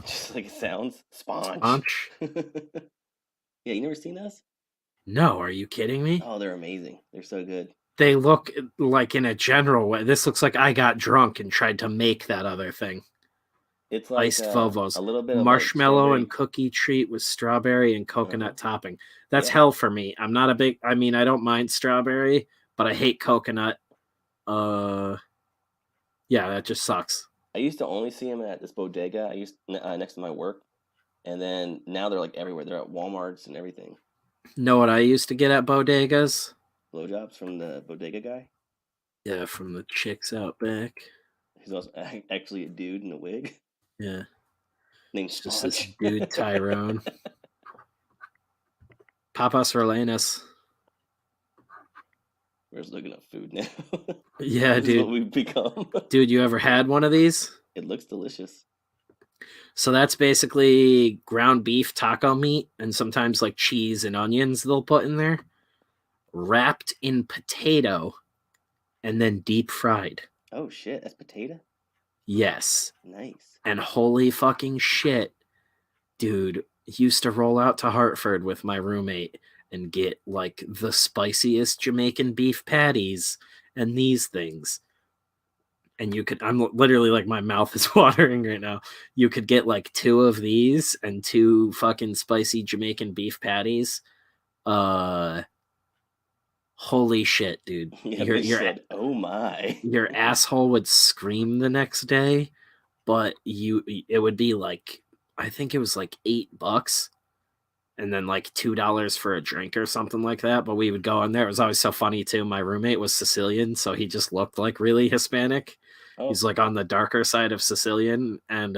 Just like it sounds. Sponge. Sponge? Yeah, you never seen those? No, are you kidding me? Oh, they're amazing. They're so good. They look like in a general way. This looks like I got drunk and tried to make that other thing. It's like Iced Vovos. a little bit of like Marshmallow and strawberry. cookie treat with strawberry and Uh-huh. coconut topping. That's Yeah. hell for me. I'm not a big I mean, I don't mind strawberry, but I hate coconut. Yeah, that just sucks. I used to only see them at this bodega next to my work, and then now they're like everywhere. They're at WalMarts and everything. Know what I used to get at bodegas? Blowjobs from the bodega guy. Yeah, from the chicks out back. He's also actually a dude in a wig Yeah. named It's just this Sponge. dude Tyrone. Papas Rolenas. We're just looking up food now. Yeah, This is what dude. we've become. Dude, you ever had one of these? It looks delicious. So that's basically ground beef taco meat and sometimes like cheese and onions they'll put in there, wrapped in potato and then deep fried. Oh shit, that's potato. Yes. Nice. And holy fucking shit, dude, used to roll out to Hartford with my roommate and get like the spiciest Jamaican beef patties and these things. And I'm literally like my mouth is watering right now. You could get like 2 of these and 2 fucking spicy Jamaican beef patties. Holy shit, dude. Yeah, bitch said, "Oh my." Your asshole would scream the next day, but it would be like I think it was like $8 and then like $2 for a drink or something like that. But we would go in there. It was always so funny too. My roommate was Sicilian, so he just looked like really Hispanic. Oh. He's like on the darker side of Sicilian, and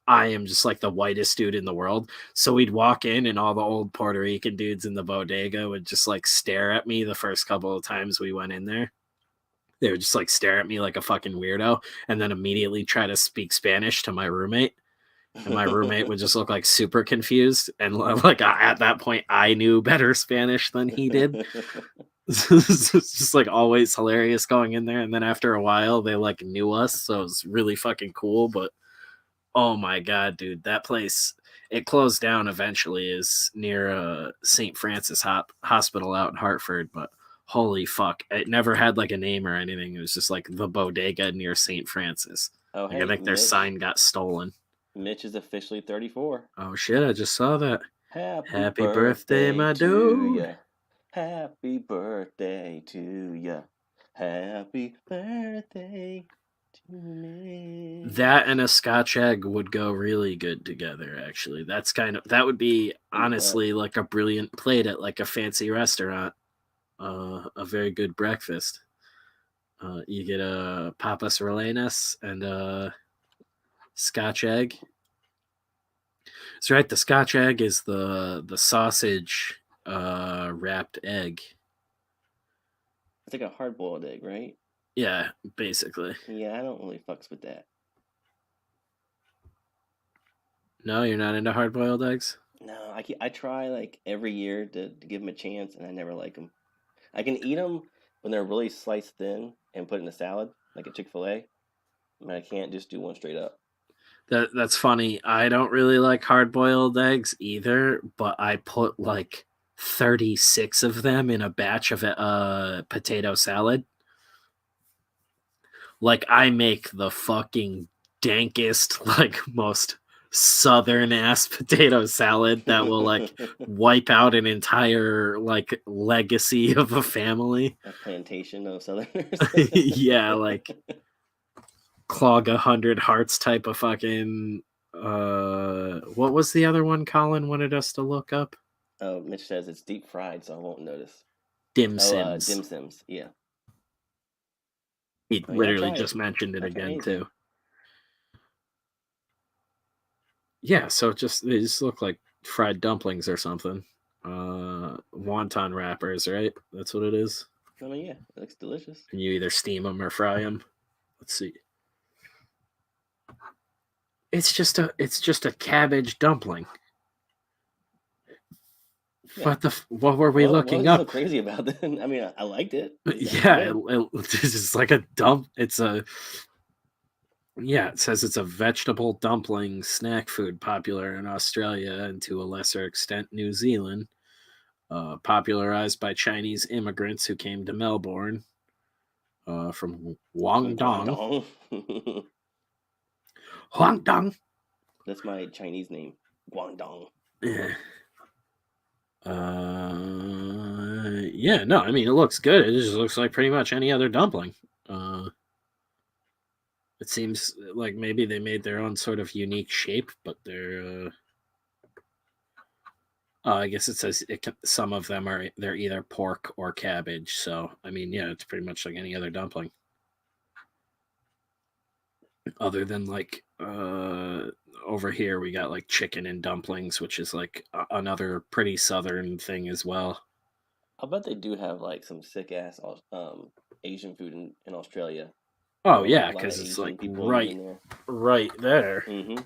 I am just like the whitest dude in the world. So we'd walk in, and all the old Puerto Rican dudes in the bodega would just like stare at me the first couple of times we went in there. They would just like stare at me like a fucking weirdo, and then immediately try to speak Spanish to my roommate. And my roommate would just look like super confused, and like at that point, I knew better Spanish than he did. It's just like always hilarious going in there, and then after a while they like knew us, so it was really fucking cool. But oh my god, dude, that place, it closed down eventually, is near St. Francis Hospital out in Hartford. But holy fuck, it never had like a name or anything. It was just like the bodega near St. Francis. Oh, like, hey, I think their Mitch. sign got stolen. Mitch is officially 34. Oh shit, I just saw that. Happy birthday, my to dude. ya. Happy birthday to ya. Happy birthday to me. That and a Scotch egg would go really good together, actually. That would be honestly like a brilliant plate at like a fancy restaurant. A very good breakfast. You get a papas rellenas and a Scotch egg. That's right. The Scotch egg is the sausage wrapped egg. It's like a hard boiled egg, right? Yeah, basically. Yeah, I don't really fucks with that. No, you're not into hard boiled eggs? No, I try like every year to give them a chance, and I never like them. I can eat them when they're really sliced thin and put in a salad, like at Chick-fil-A. But I can't just do one straight up. That's funny. I don't really like hard boiled eggs either, but I put like 36 of them in a batch of potato salad. Like I make the fucking dankest, like most southern ass potato salad that will like wipe out an entire like legacy of a family. A plantation of Southerners. Yeah, like clog 100 hearts type of fucking what was the other one Colin wanted us to look up? Oh, Mitch says it's deep fried, so I won't notice. Dim Oh, Sims. dim sims. Yeah. He Oh, yeah, literally try just it. mentioned it I'll try again anything. too. Yeah, so they just look like fried dumplings or something. Wonton wrappers, right? That's what it is. I mean, yeah, it looks delicious. And you either steam them or fry them. Let's see. It's just a cabbage dumpling. Yeah. What were we looking What's so up? crazy about that? I mean, I liked it. Yeah, it's just like a dump. It's a it says it's a vegetable dumpling snack food popular in Australia and to a lesser extent New Zealand. Popularized by Chinese immigrants who came to Melbourne from Guangdong. Guangdong. Guangdong. That's my Chinese name. Guangdong. Yeah. No, I mean, it looks good. It just looks like pretty much any other dumpling. It seems like maybe they made their own sort of unique shape, but they're. I guess it says some of them they're either pork or cabbage. So I mean, yeah, it's pretty much like any other dumpling. Other than like over here, we got like chicken and dumplings, which is like another pretty southern thing as well. I bet they do have like some sick ass Asian food in Australia. Oh yeah, because it's like right there. Mm-hmm.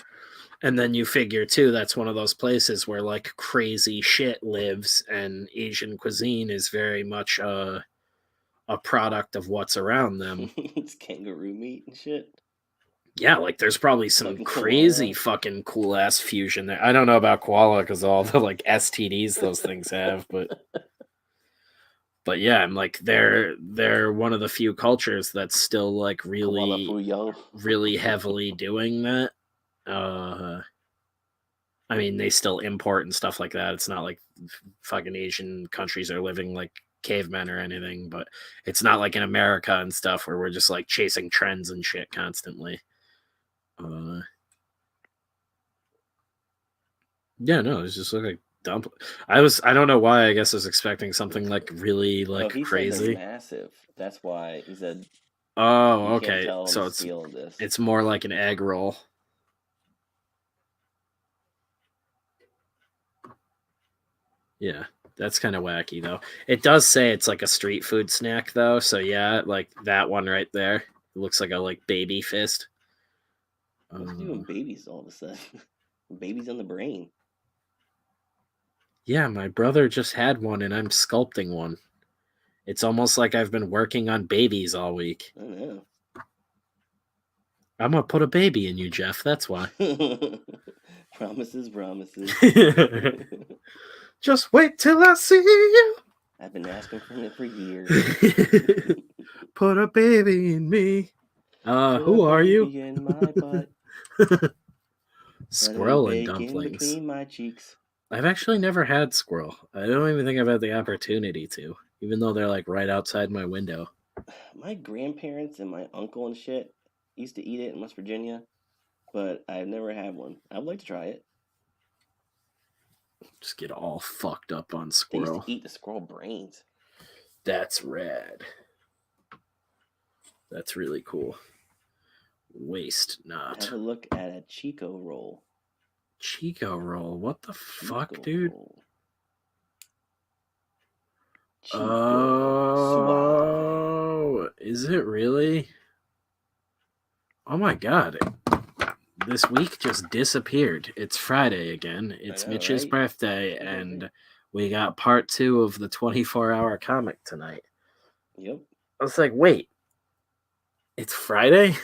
And then you figure too, that's one of those places where like crazy shit lives, and Asian cuisine is very much a product of what's around them. It's kangaroo meat and shit. Yeah, like there's probably some Fucking crazy koala. fucking cool ass fusion there. I don't know about koala because all the like STDs those things have, but yeah, I'm like they're one of the few cultures that's still like really heavily doing that. I mean, they still import and stuff like that. It's not like fucking Asian countries are living like cavemen or anything, but it's not like in America and stuff where we're just like chasing trends and shit constantly. Yeah, no, it's just like dump. I don't know why. I guess I was expecting something like really like he crazy. Said they're massive. That's why he said. Oh, okay. So it's more like an egg roll. Yeah, that's kind of wacky though. It does say it's like a street food snack though, so yeah, like that one right there. It looks like a like baby fist. What's doing babies all of a sudden? Babies on the brain. Yeah, my brother just had one and I'm sculpting one. It's almost like I've been working on babies all week. I know. I'm gonna put a baby in you, Jeff. That's why. Promises. Just wait till I see you. I've been asking for it for years. Put a baby in me. Who are you? In my butt. Squirrel and dumplings. In between my cheeks. I've actually never had squirrel. I don't even think I've had the opportunity to, even though they're like right outside my window. My grandparents and my uncle and shit used to eat it in West Virginia, but I've never had one. I would like to try it. Just get all fucked up on They used to squirrel. eat the squirrel brains. That's rad. That's really cool. Waste not. Have a look at a Chico roll. Chico roll. What the fuck, Chico dude? roll. Chico suave. Oh, is it really? Oh my god. This week just disappeared. It's Friday again. It's know, Mitch's right? birthday, and we got part 2 of the 24-hour comic tonight. Yep. I was like, wait, it's Friday?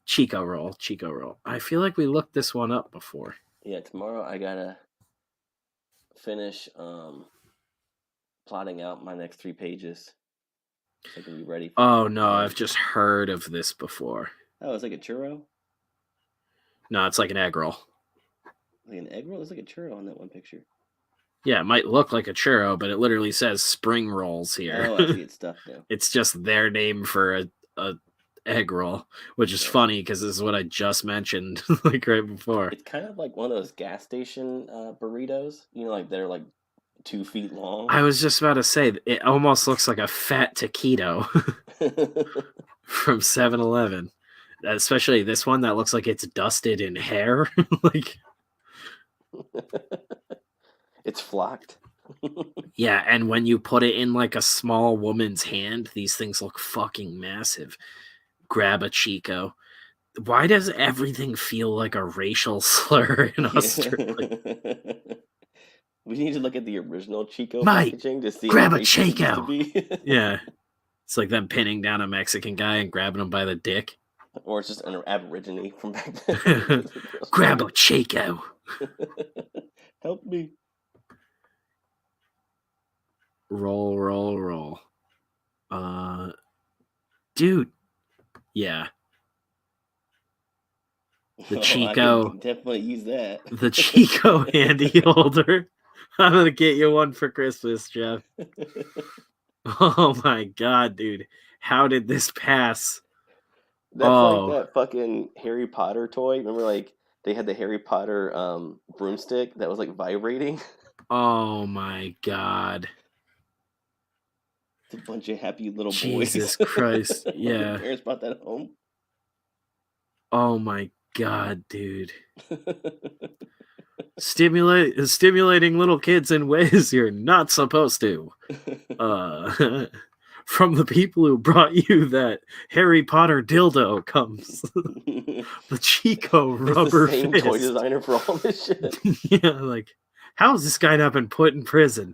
Chico roll. I feel like we looked this one up before. Yeah, tomorrow I gotta finish plotting out my next 3 pages so I can be ready for Oh no, I've just heard of this before. Oh, it's like a churro? No, it's like an egg roll. Like an egg roll? It's like a churro on that one picture. Yeah, it might look like a churro, but it literally says spring rolls here. Oh, I see. It's stuffed now. It's just their name for a egg roll, which is funny because this is what I just mentioned like right before. It's kind of like one of those gas station burritos. You know, like they're like 2 feet long. I was just about to say, it almost looks like a fat taquito from 7-Eleven. Especially this one that looks like it's dusted in hair. Like, it's flocked. yeah, and when you put it in like a small woman's hand, these things look fucking massive. Grab a Chico. Why does everything feel like a racial slur in Australia? We need to look at the original Chico Mate, packaging to see grab how a racist it used to Chico. be. Yeah. It's like them pinning down a Mexican guy and grabbing him by the dick. Or it's just an aborigine from back then. Grab a Chico. Help me. Roll. Dude. Yeah. The Chico. I can definitely use that. The Chico handy holder. I'm going to get you one for Christmas, Jeff. Oh my god, dude. How did this pass? That's like that fucking Harry Potter toy. Remember, like, they had the Harry Potter broomstick that was, like, vibrating? Oh my god. It's a bunch of happy little boys. Jesus Christ, yeah. Their parents brought that home. Oh my god, dude. Stimulating little kids in ways you're not supposed to. From the people who brought you that Harry Potter dildo comes the Chico rubber it's the same fist. Toy designer for all this shit. Yeah, like, how has this guy not been put in prison?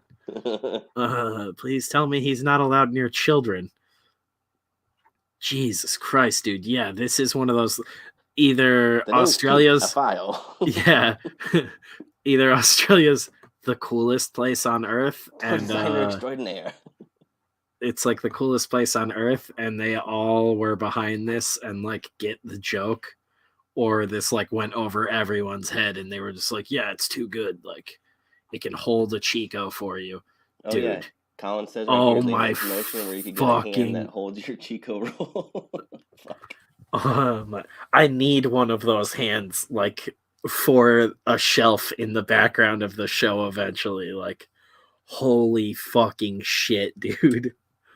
Please tell me he's not allowed near children. Jesus Christ, dude. Yeah, this is one of those either Australia's a file. Yeah. Either Australia's the coolest place on earth and designer extraordinaire. It's like the coolest place on earth and they all were behind this and like get the joke, or this like went over everyone's head and they were just like, yeah, it's too good, like it can hold a Chico for you. Oh, dude. Yeah. Colin says right here's my promotion where you can get a hand that holds your Chico roll. Fuck. I need one of those hands, like for a shelf in the background of the show eventually. Like, holy fucking shit, dude.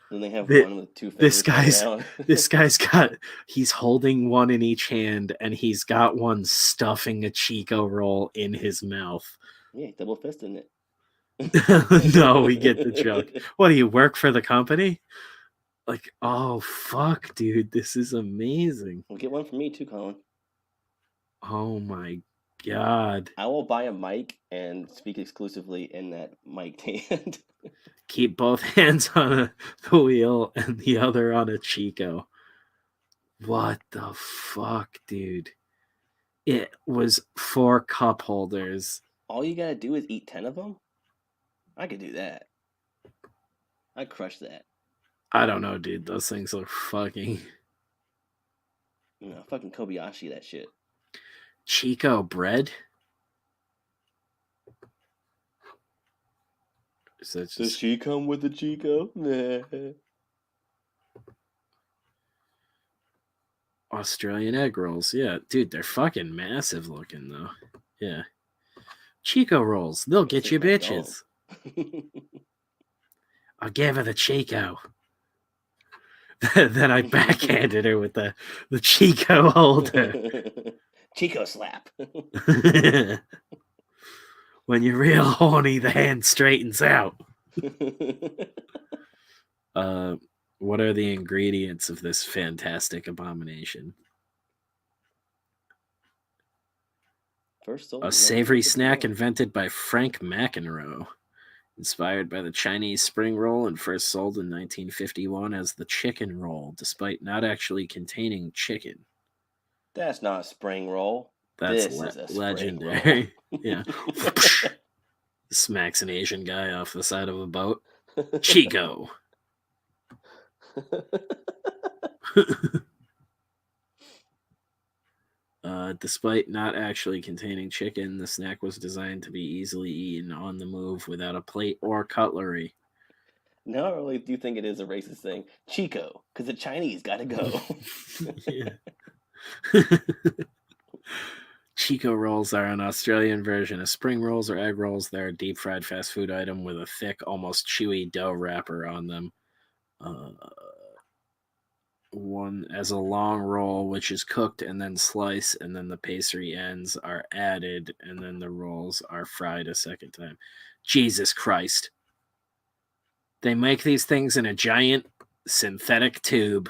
Then they have one with 2 fingers. This guy's got, he's holding one in each hand and he's got one stuffing a Chico roll in his mouth. Yeah, double fisting it. No, we get the joke. What, do you work for the company? Like, oh fuck, dude, this is amazing. Well, get one for me too, Colin. Oh my god. I will buy a mic and speak exclusively in that mic hand. Keep both hands on the wheel and the other on a Chico. What the fuck, dude? It was 4 cup holders. All you gotta do is eat 10 of them? I could do that. I'd crush that. I don't know, dude. Those things look fucking... Fucking Kobayashi, that shit. Chico bread? Does she come with a Chico? Australian egg rolls. Yeah, dude, they're fucking massive looking though. Yeah. Chico rolls. They'll get It's you like my dog. bitches. I'll give her the Chico. Then I backhanded her with the Chico holder. Chico slap. When you're real horny, the hand straightens out. What are the ingredients of this fantastic abomination? First sold A in savory snack 1951. invented by Frank McEnroe, inspired by the Chinese spring roll and first sold in 1951 as the chicken roll, despite not actually containing chicken. That's not a spring roll. That's This is a spring legendary. roll. Yeah. Smacks an Asian guy off the side of a boat. Chico. Despite not actually containing chicken, the snack was designed to be easily eaten on the move without a plate or cutlery. Now I really do think it is a racist thing. Chico, because the Chinese gotta go. Yeah. Chico rolls are an Australian version of spring rolls or egg rolls. They're a deep fried fast food item with a thick, almost chewy dough wrapper on them. One as a long roll, which is cooked and then sliced, and then the pastry ends are added, and then the rolls are fried a second time. Jesus Christ. They make these things in a giant synthetic tube,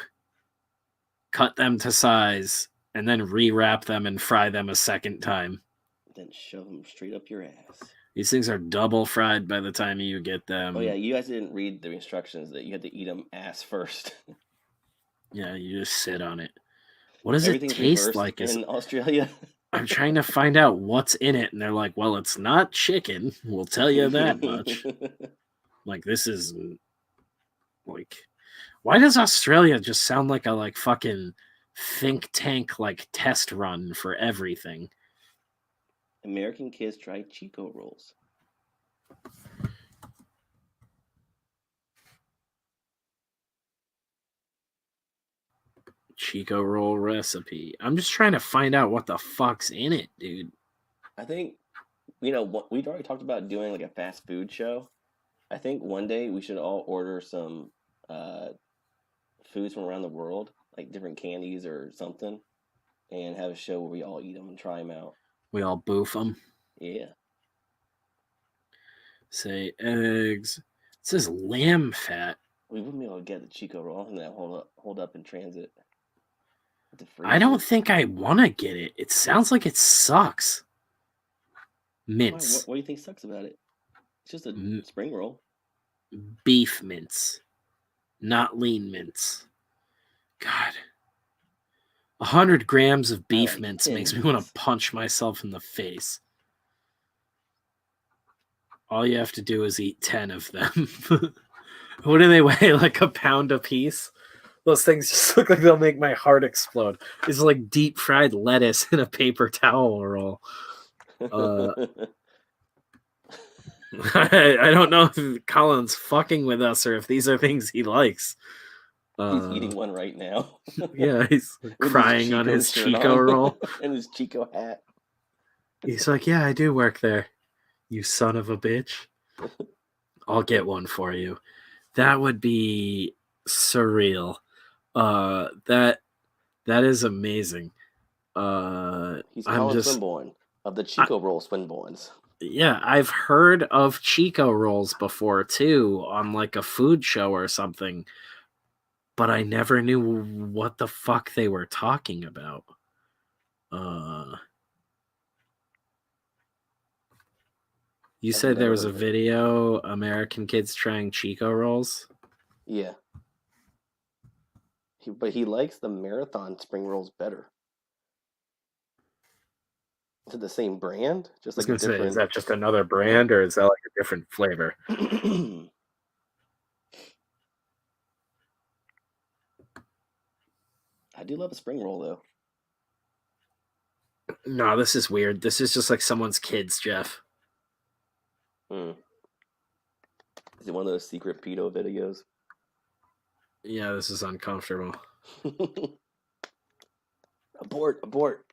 cut them to size, and then rewrap them and fry them a second time. Then shove them straight up your ass. These things are double fried by the time you get them. Oh yeah, you guys didn't read the instructions that you had to eat them ass first. Yeah, you just sit on it. What does it Everything's taste reversed like? in Australia. I'm trying to find out what's in it, and they're like, well, it's not chicken. We'll tell you that much. Like, this is like, why does Australia just sound like a like fucking think tank like test run for everything? American kids try Chico rolls. Chico roll recipe. I'm just trying to find out what the fuck's in it, dude. I think, what we'd already talked about doing like a fast food show. I think one day we should all order some foods from around the world, like different candies or something, and have a show where we all eat them and try them out. We all boof them. Yeah. Say eggs. It says lamb fat. We wouldn't be able to get the Chico roll and that hold up in transit. I don't think I want to get it. It sounds like it sucks. Mince. What do you think sucks about it? It's just a spring roll. Beef mince, not lean mince. God. 100 grams of beef mince makes me want to punch myself in the face. All you have to do is eat 10 of them. What do they weigh? Like a pound a piece? Those things just look like they'll make my heart explode. It's like deep fried lettuce in a paper towel roll. I don't know if Colin's fucking with us or if these are things he likes. He's eating one right now. Yeah, he's crying on his Chico roll. And his Chico hat. He's like, yeah, I do work there, you son of a bitch. I'll get one for you. That would be surreal. That is amazing. He's Colin Swinburne of the Chico roll Swinburnes. Yeah, I've heard of Chico rolls before too on like a food show or something, but I never knew what the fuck they were talking about. You said there was a video, American kids trying Chico rolls? Yeah. But he likes the marathon spring rolls better. Is it the same brand? Just like I was gonna say, is that just another brand or is that like a different flavor? I do love a spring roll though. No, this is weird. This is just like someone's kids, Jeff. Is it one of those secret pedo videos? Yeah, this is uncomfortable. Abort! Abort!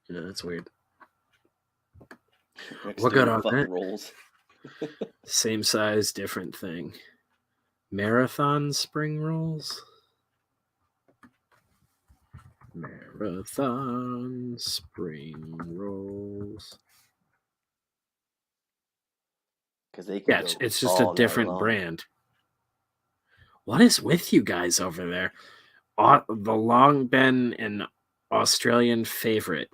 Yeah, that's weird. Rick's We're good doing on fuck that. rolls. Same size, different thing. Marathon spring rolls. Marathon spring rolls. Because they can Yeah, go it's just a all night different long. brand. What is with you guys over there? The long been an Australian favorite.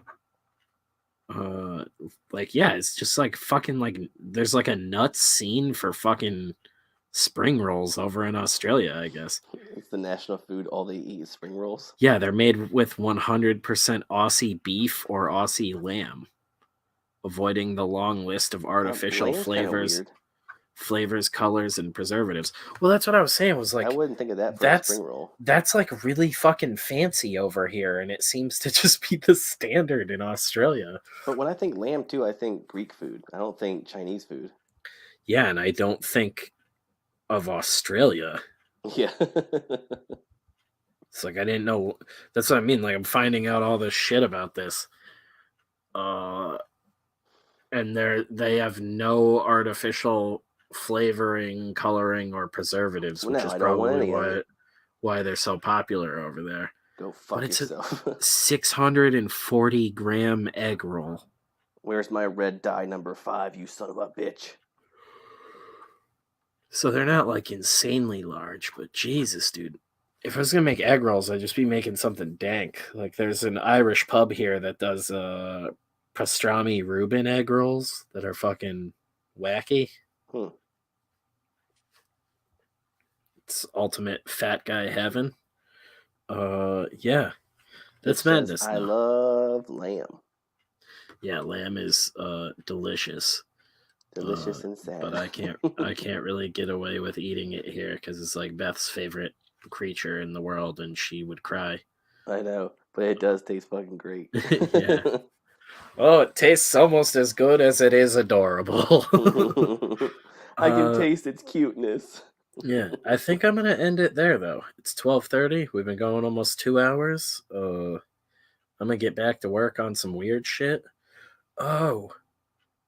Like, yeah, it's just like fucking like there's like a nuts scene for fucking spring rolls over in Australia, I guess. It's the national food. All they eat is spring rolls. Yeah, they're made with 100% Aussie beef or Aussie lamb, avoiding the long list of artificial Lamb's kind of weird. flavors, colors, and preservatives. Well, that's what I was saying. Was like I wouldn't think of that for a spring roll. that's like really fucking fancy over here, and it seems to just be the standard in Australia. But when I think lamb too, I think Greek food. I don't think Chinese food. Yeah, and I don't think of Australia. Yeah. It's like I didn't know. That's what I mean. Like I'm finding out all this shit about this. And they have no artificial flavoring, coloring, or preservatives, Well, which no, is I don't want probably any of it. why they're so popular over there. Go But fuck it's yourself. a 640-gram egg roll. Where's my red dye number 5, you son of a bitch? So they're not like insanely large, but Jesus, dude. If I was gonna make egg rolls, I'd just be making something dank. Like there's an Irish pub here that does pastrami Reuben egg rolls that are fucking wacky. It's ultimate fat guy heaven. Yeah. That's madness. I love lamb. Yeah, lamb is delicious. Delicious and sad. But I can't really get away with eating it here because it's like Beth's favorite creature in the world, and she would cry. I know, but it does taste fucking great. Yeah. Oh, it tastes almost as good as it is adorable. I can taste its cuteness. Yeah, I think I'm gonna end it there though. It's 12:30. We've been going almost 2 hours. I'm gonna get back to work on some weird shit. Oh,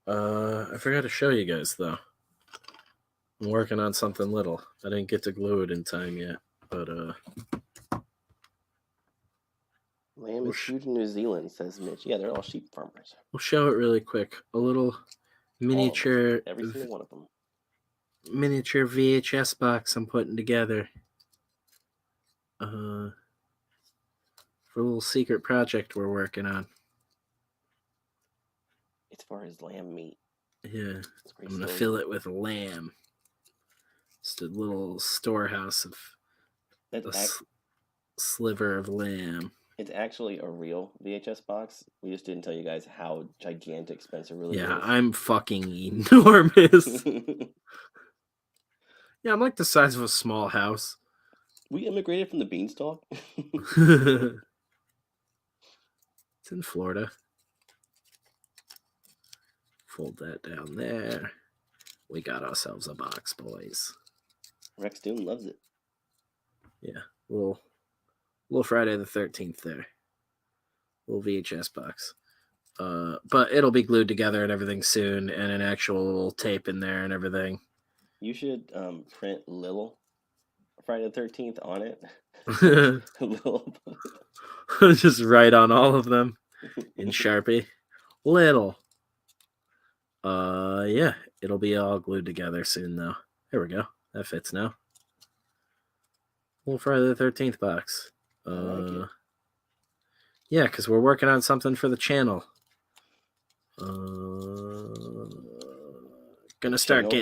I forgot to show you guys though. I'm working on something little. I didn't get to glue it in time yet, but lamb is huge in New Zealand, says Mitch. Yeah, they're all sheep farmers. We'll show it really quick. A little miniature, every single one of them. Miniature VHS box I'm putting together. For a little secret project we're working on. It's for his lamb meat. Yeah, I'm gonna fill it with lamb. Just a little storehouse of sliver of lamb. It's actually a real VHS box. We just didn't tell you guys how gigantic Spencer really is. Yeah, I'm fucking enormous. Yeah, I'm like the size of a small house. We immigrated from the beanstalk. It's in Florida. Fold that down there. We got ourselves a box, boys. Rex Doom loves it. Yeah, little Friday the 13th there. Little VHS box. But it'll be glued together and everything soon, and an actual little tape in there and everything. You should print Lil Friday the 13th on it. Just write on all of them in Sharpie. Little. Yeah, it'll be all glued together soon though. There we go. That fits now. Little Friday the 13th box. Like yeah, because we're working on something for the channel. Gonna start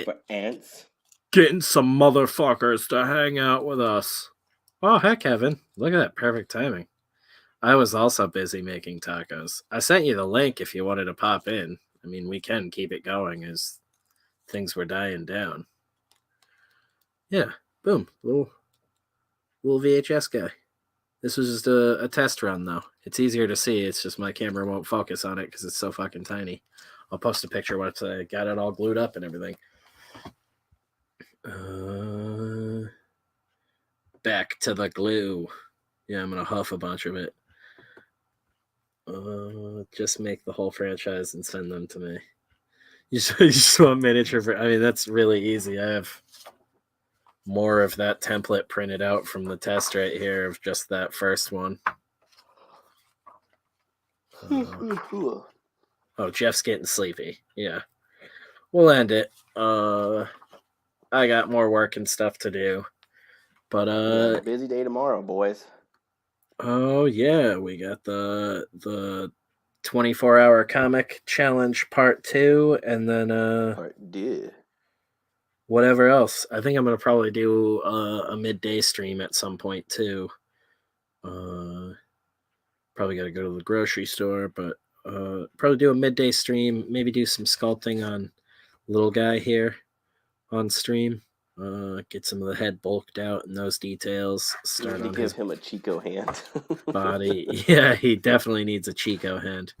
getting some motherfuckers to hang out with us. Oh, heck, Kevin. Look at that. Perfect timing. I was also busy making tacos. I sent you the link if you wanted to pop in. I mean, we can keep it going as things were dying down. Yeah, boom. Little VHS guy. This was just a test run, though. It's easier to see. It's just my camera won't focus on it because it's so fucking tiny. I'll post a picture once I got it all glued up and everything. Back to the glue. Yeah, I'm gonna huff a bunch of it. Just make the whole franchise and send them to me. You just want miniature. I mean, that's really easy. I have more of that template printed out from the test right here of just that first one. Oh, Jeff's getting sleepy. Yeah. We'll end it. I got more work and stuff to do. But busy day tomorrow, boys. Oh yeah, we got the 24-hour comic challenge part 2 and then Part two. whatever else. I think I'm going to probably do a midday stream at some point too. Probably got to go to the grocery store, but probably do a midday stream, maybe do some sculpting on little guy here on stream. Get some of the head bulked out and those details. Start on give his him a Chico hand. body. Yeah, he definitely needs a Chico hand.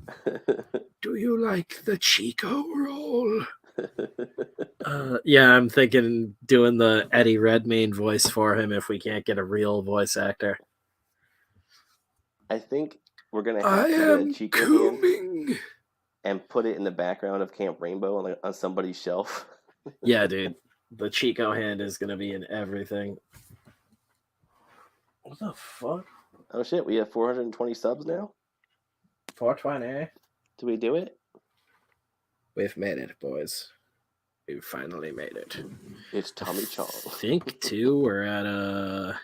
Do you like the Chico roll? Yeah, I'm thinking doing the Eddie Redmayne voice for him if we can't get a real voice actor. I think we're gonna have to get a Chico hand and put it in the background of Camp Rainbow on somebody's shelf. Yeah, dude. The Chico hand is gonna be in everything. What the fuck? Oh shit, we have 420 subs now? 420. Did we do it? We've made it, boys. We finally made it. It's Tommy Chong. I think too we're at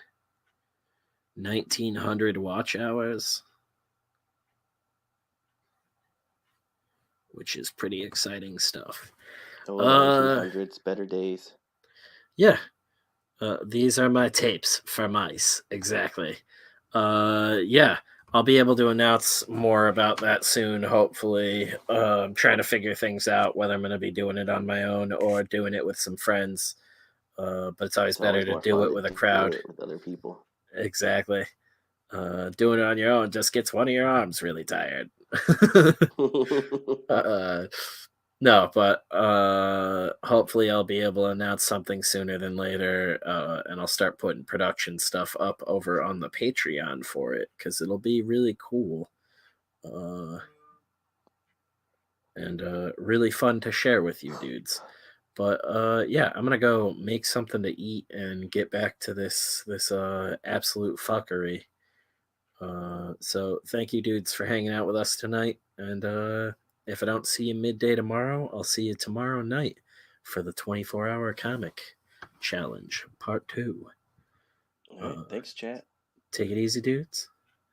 1900 watch hours, which is pretty exciting stuff. Oh, 1900s, better days. Yeah. These are my tapes for mice. Exactly. Yeah. I'll be able to announce more about that soon, hopefully. I'm trying to figure things out, whether I'm going to be doing it on my own or doing it with some friends. But it's always better to do it with a crowd. With other people. Exactly. Doing it on your own just gets one of your arms really tired. No, but hopefully I'll be able to announce something sooner than later, and I'll start putting production stuff up over on the Patreon for it, because it'll be really cool and really fun to share with you dudes. But yeah, I'm gonna go make something to eat and get back to this absolute fuckery. So thank you dudes for hanging out with us tonight, and if I don't see you midday tomorrow, I'll see you tomorrow night for the 24-hour comic challenge part 2. All right, thanks, chat. Take it easy, dudes,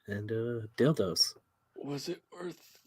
and dildos. Was it worth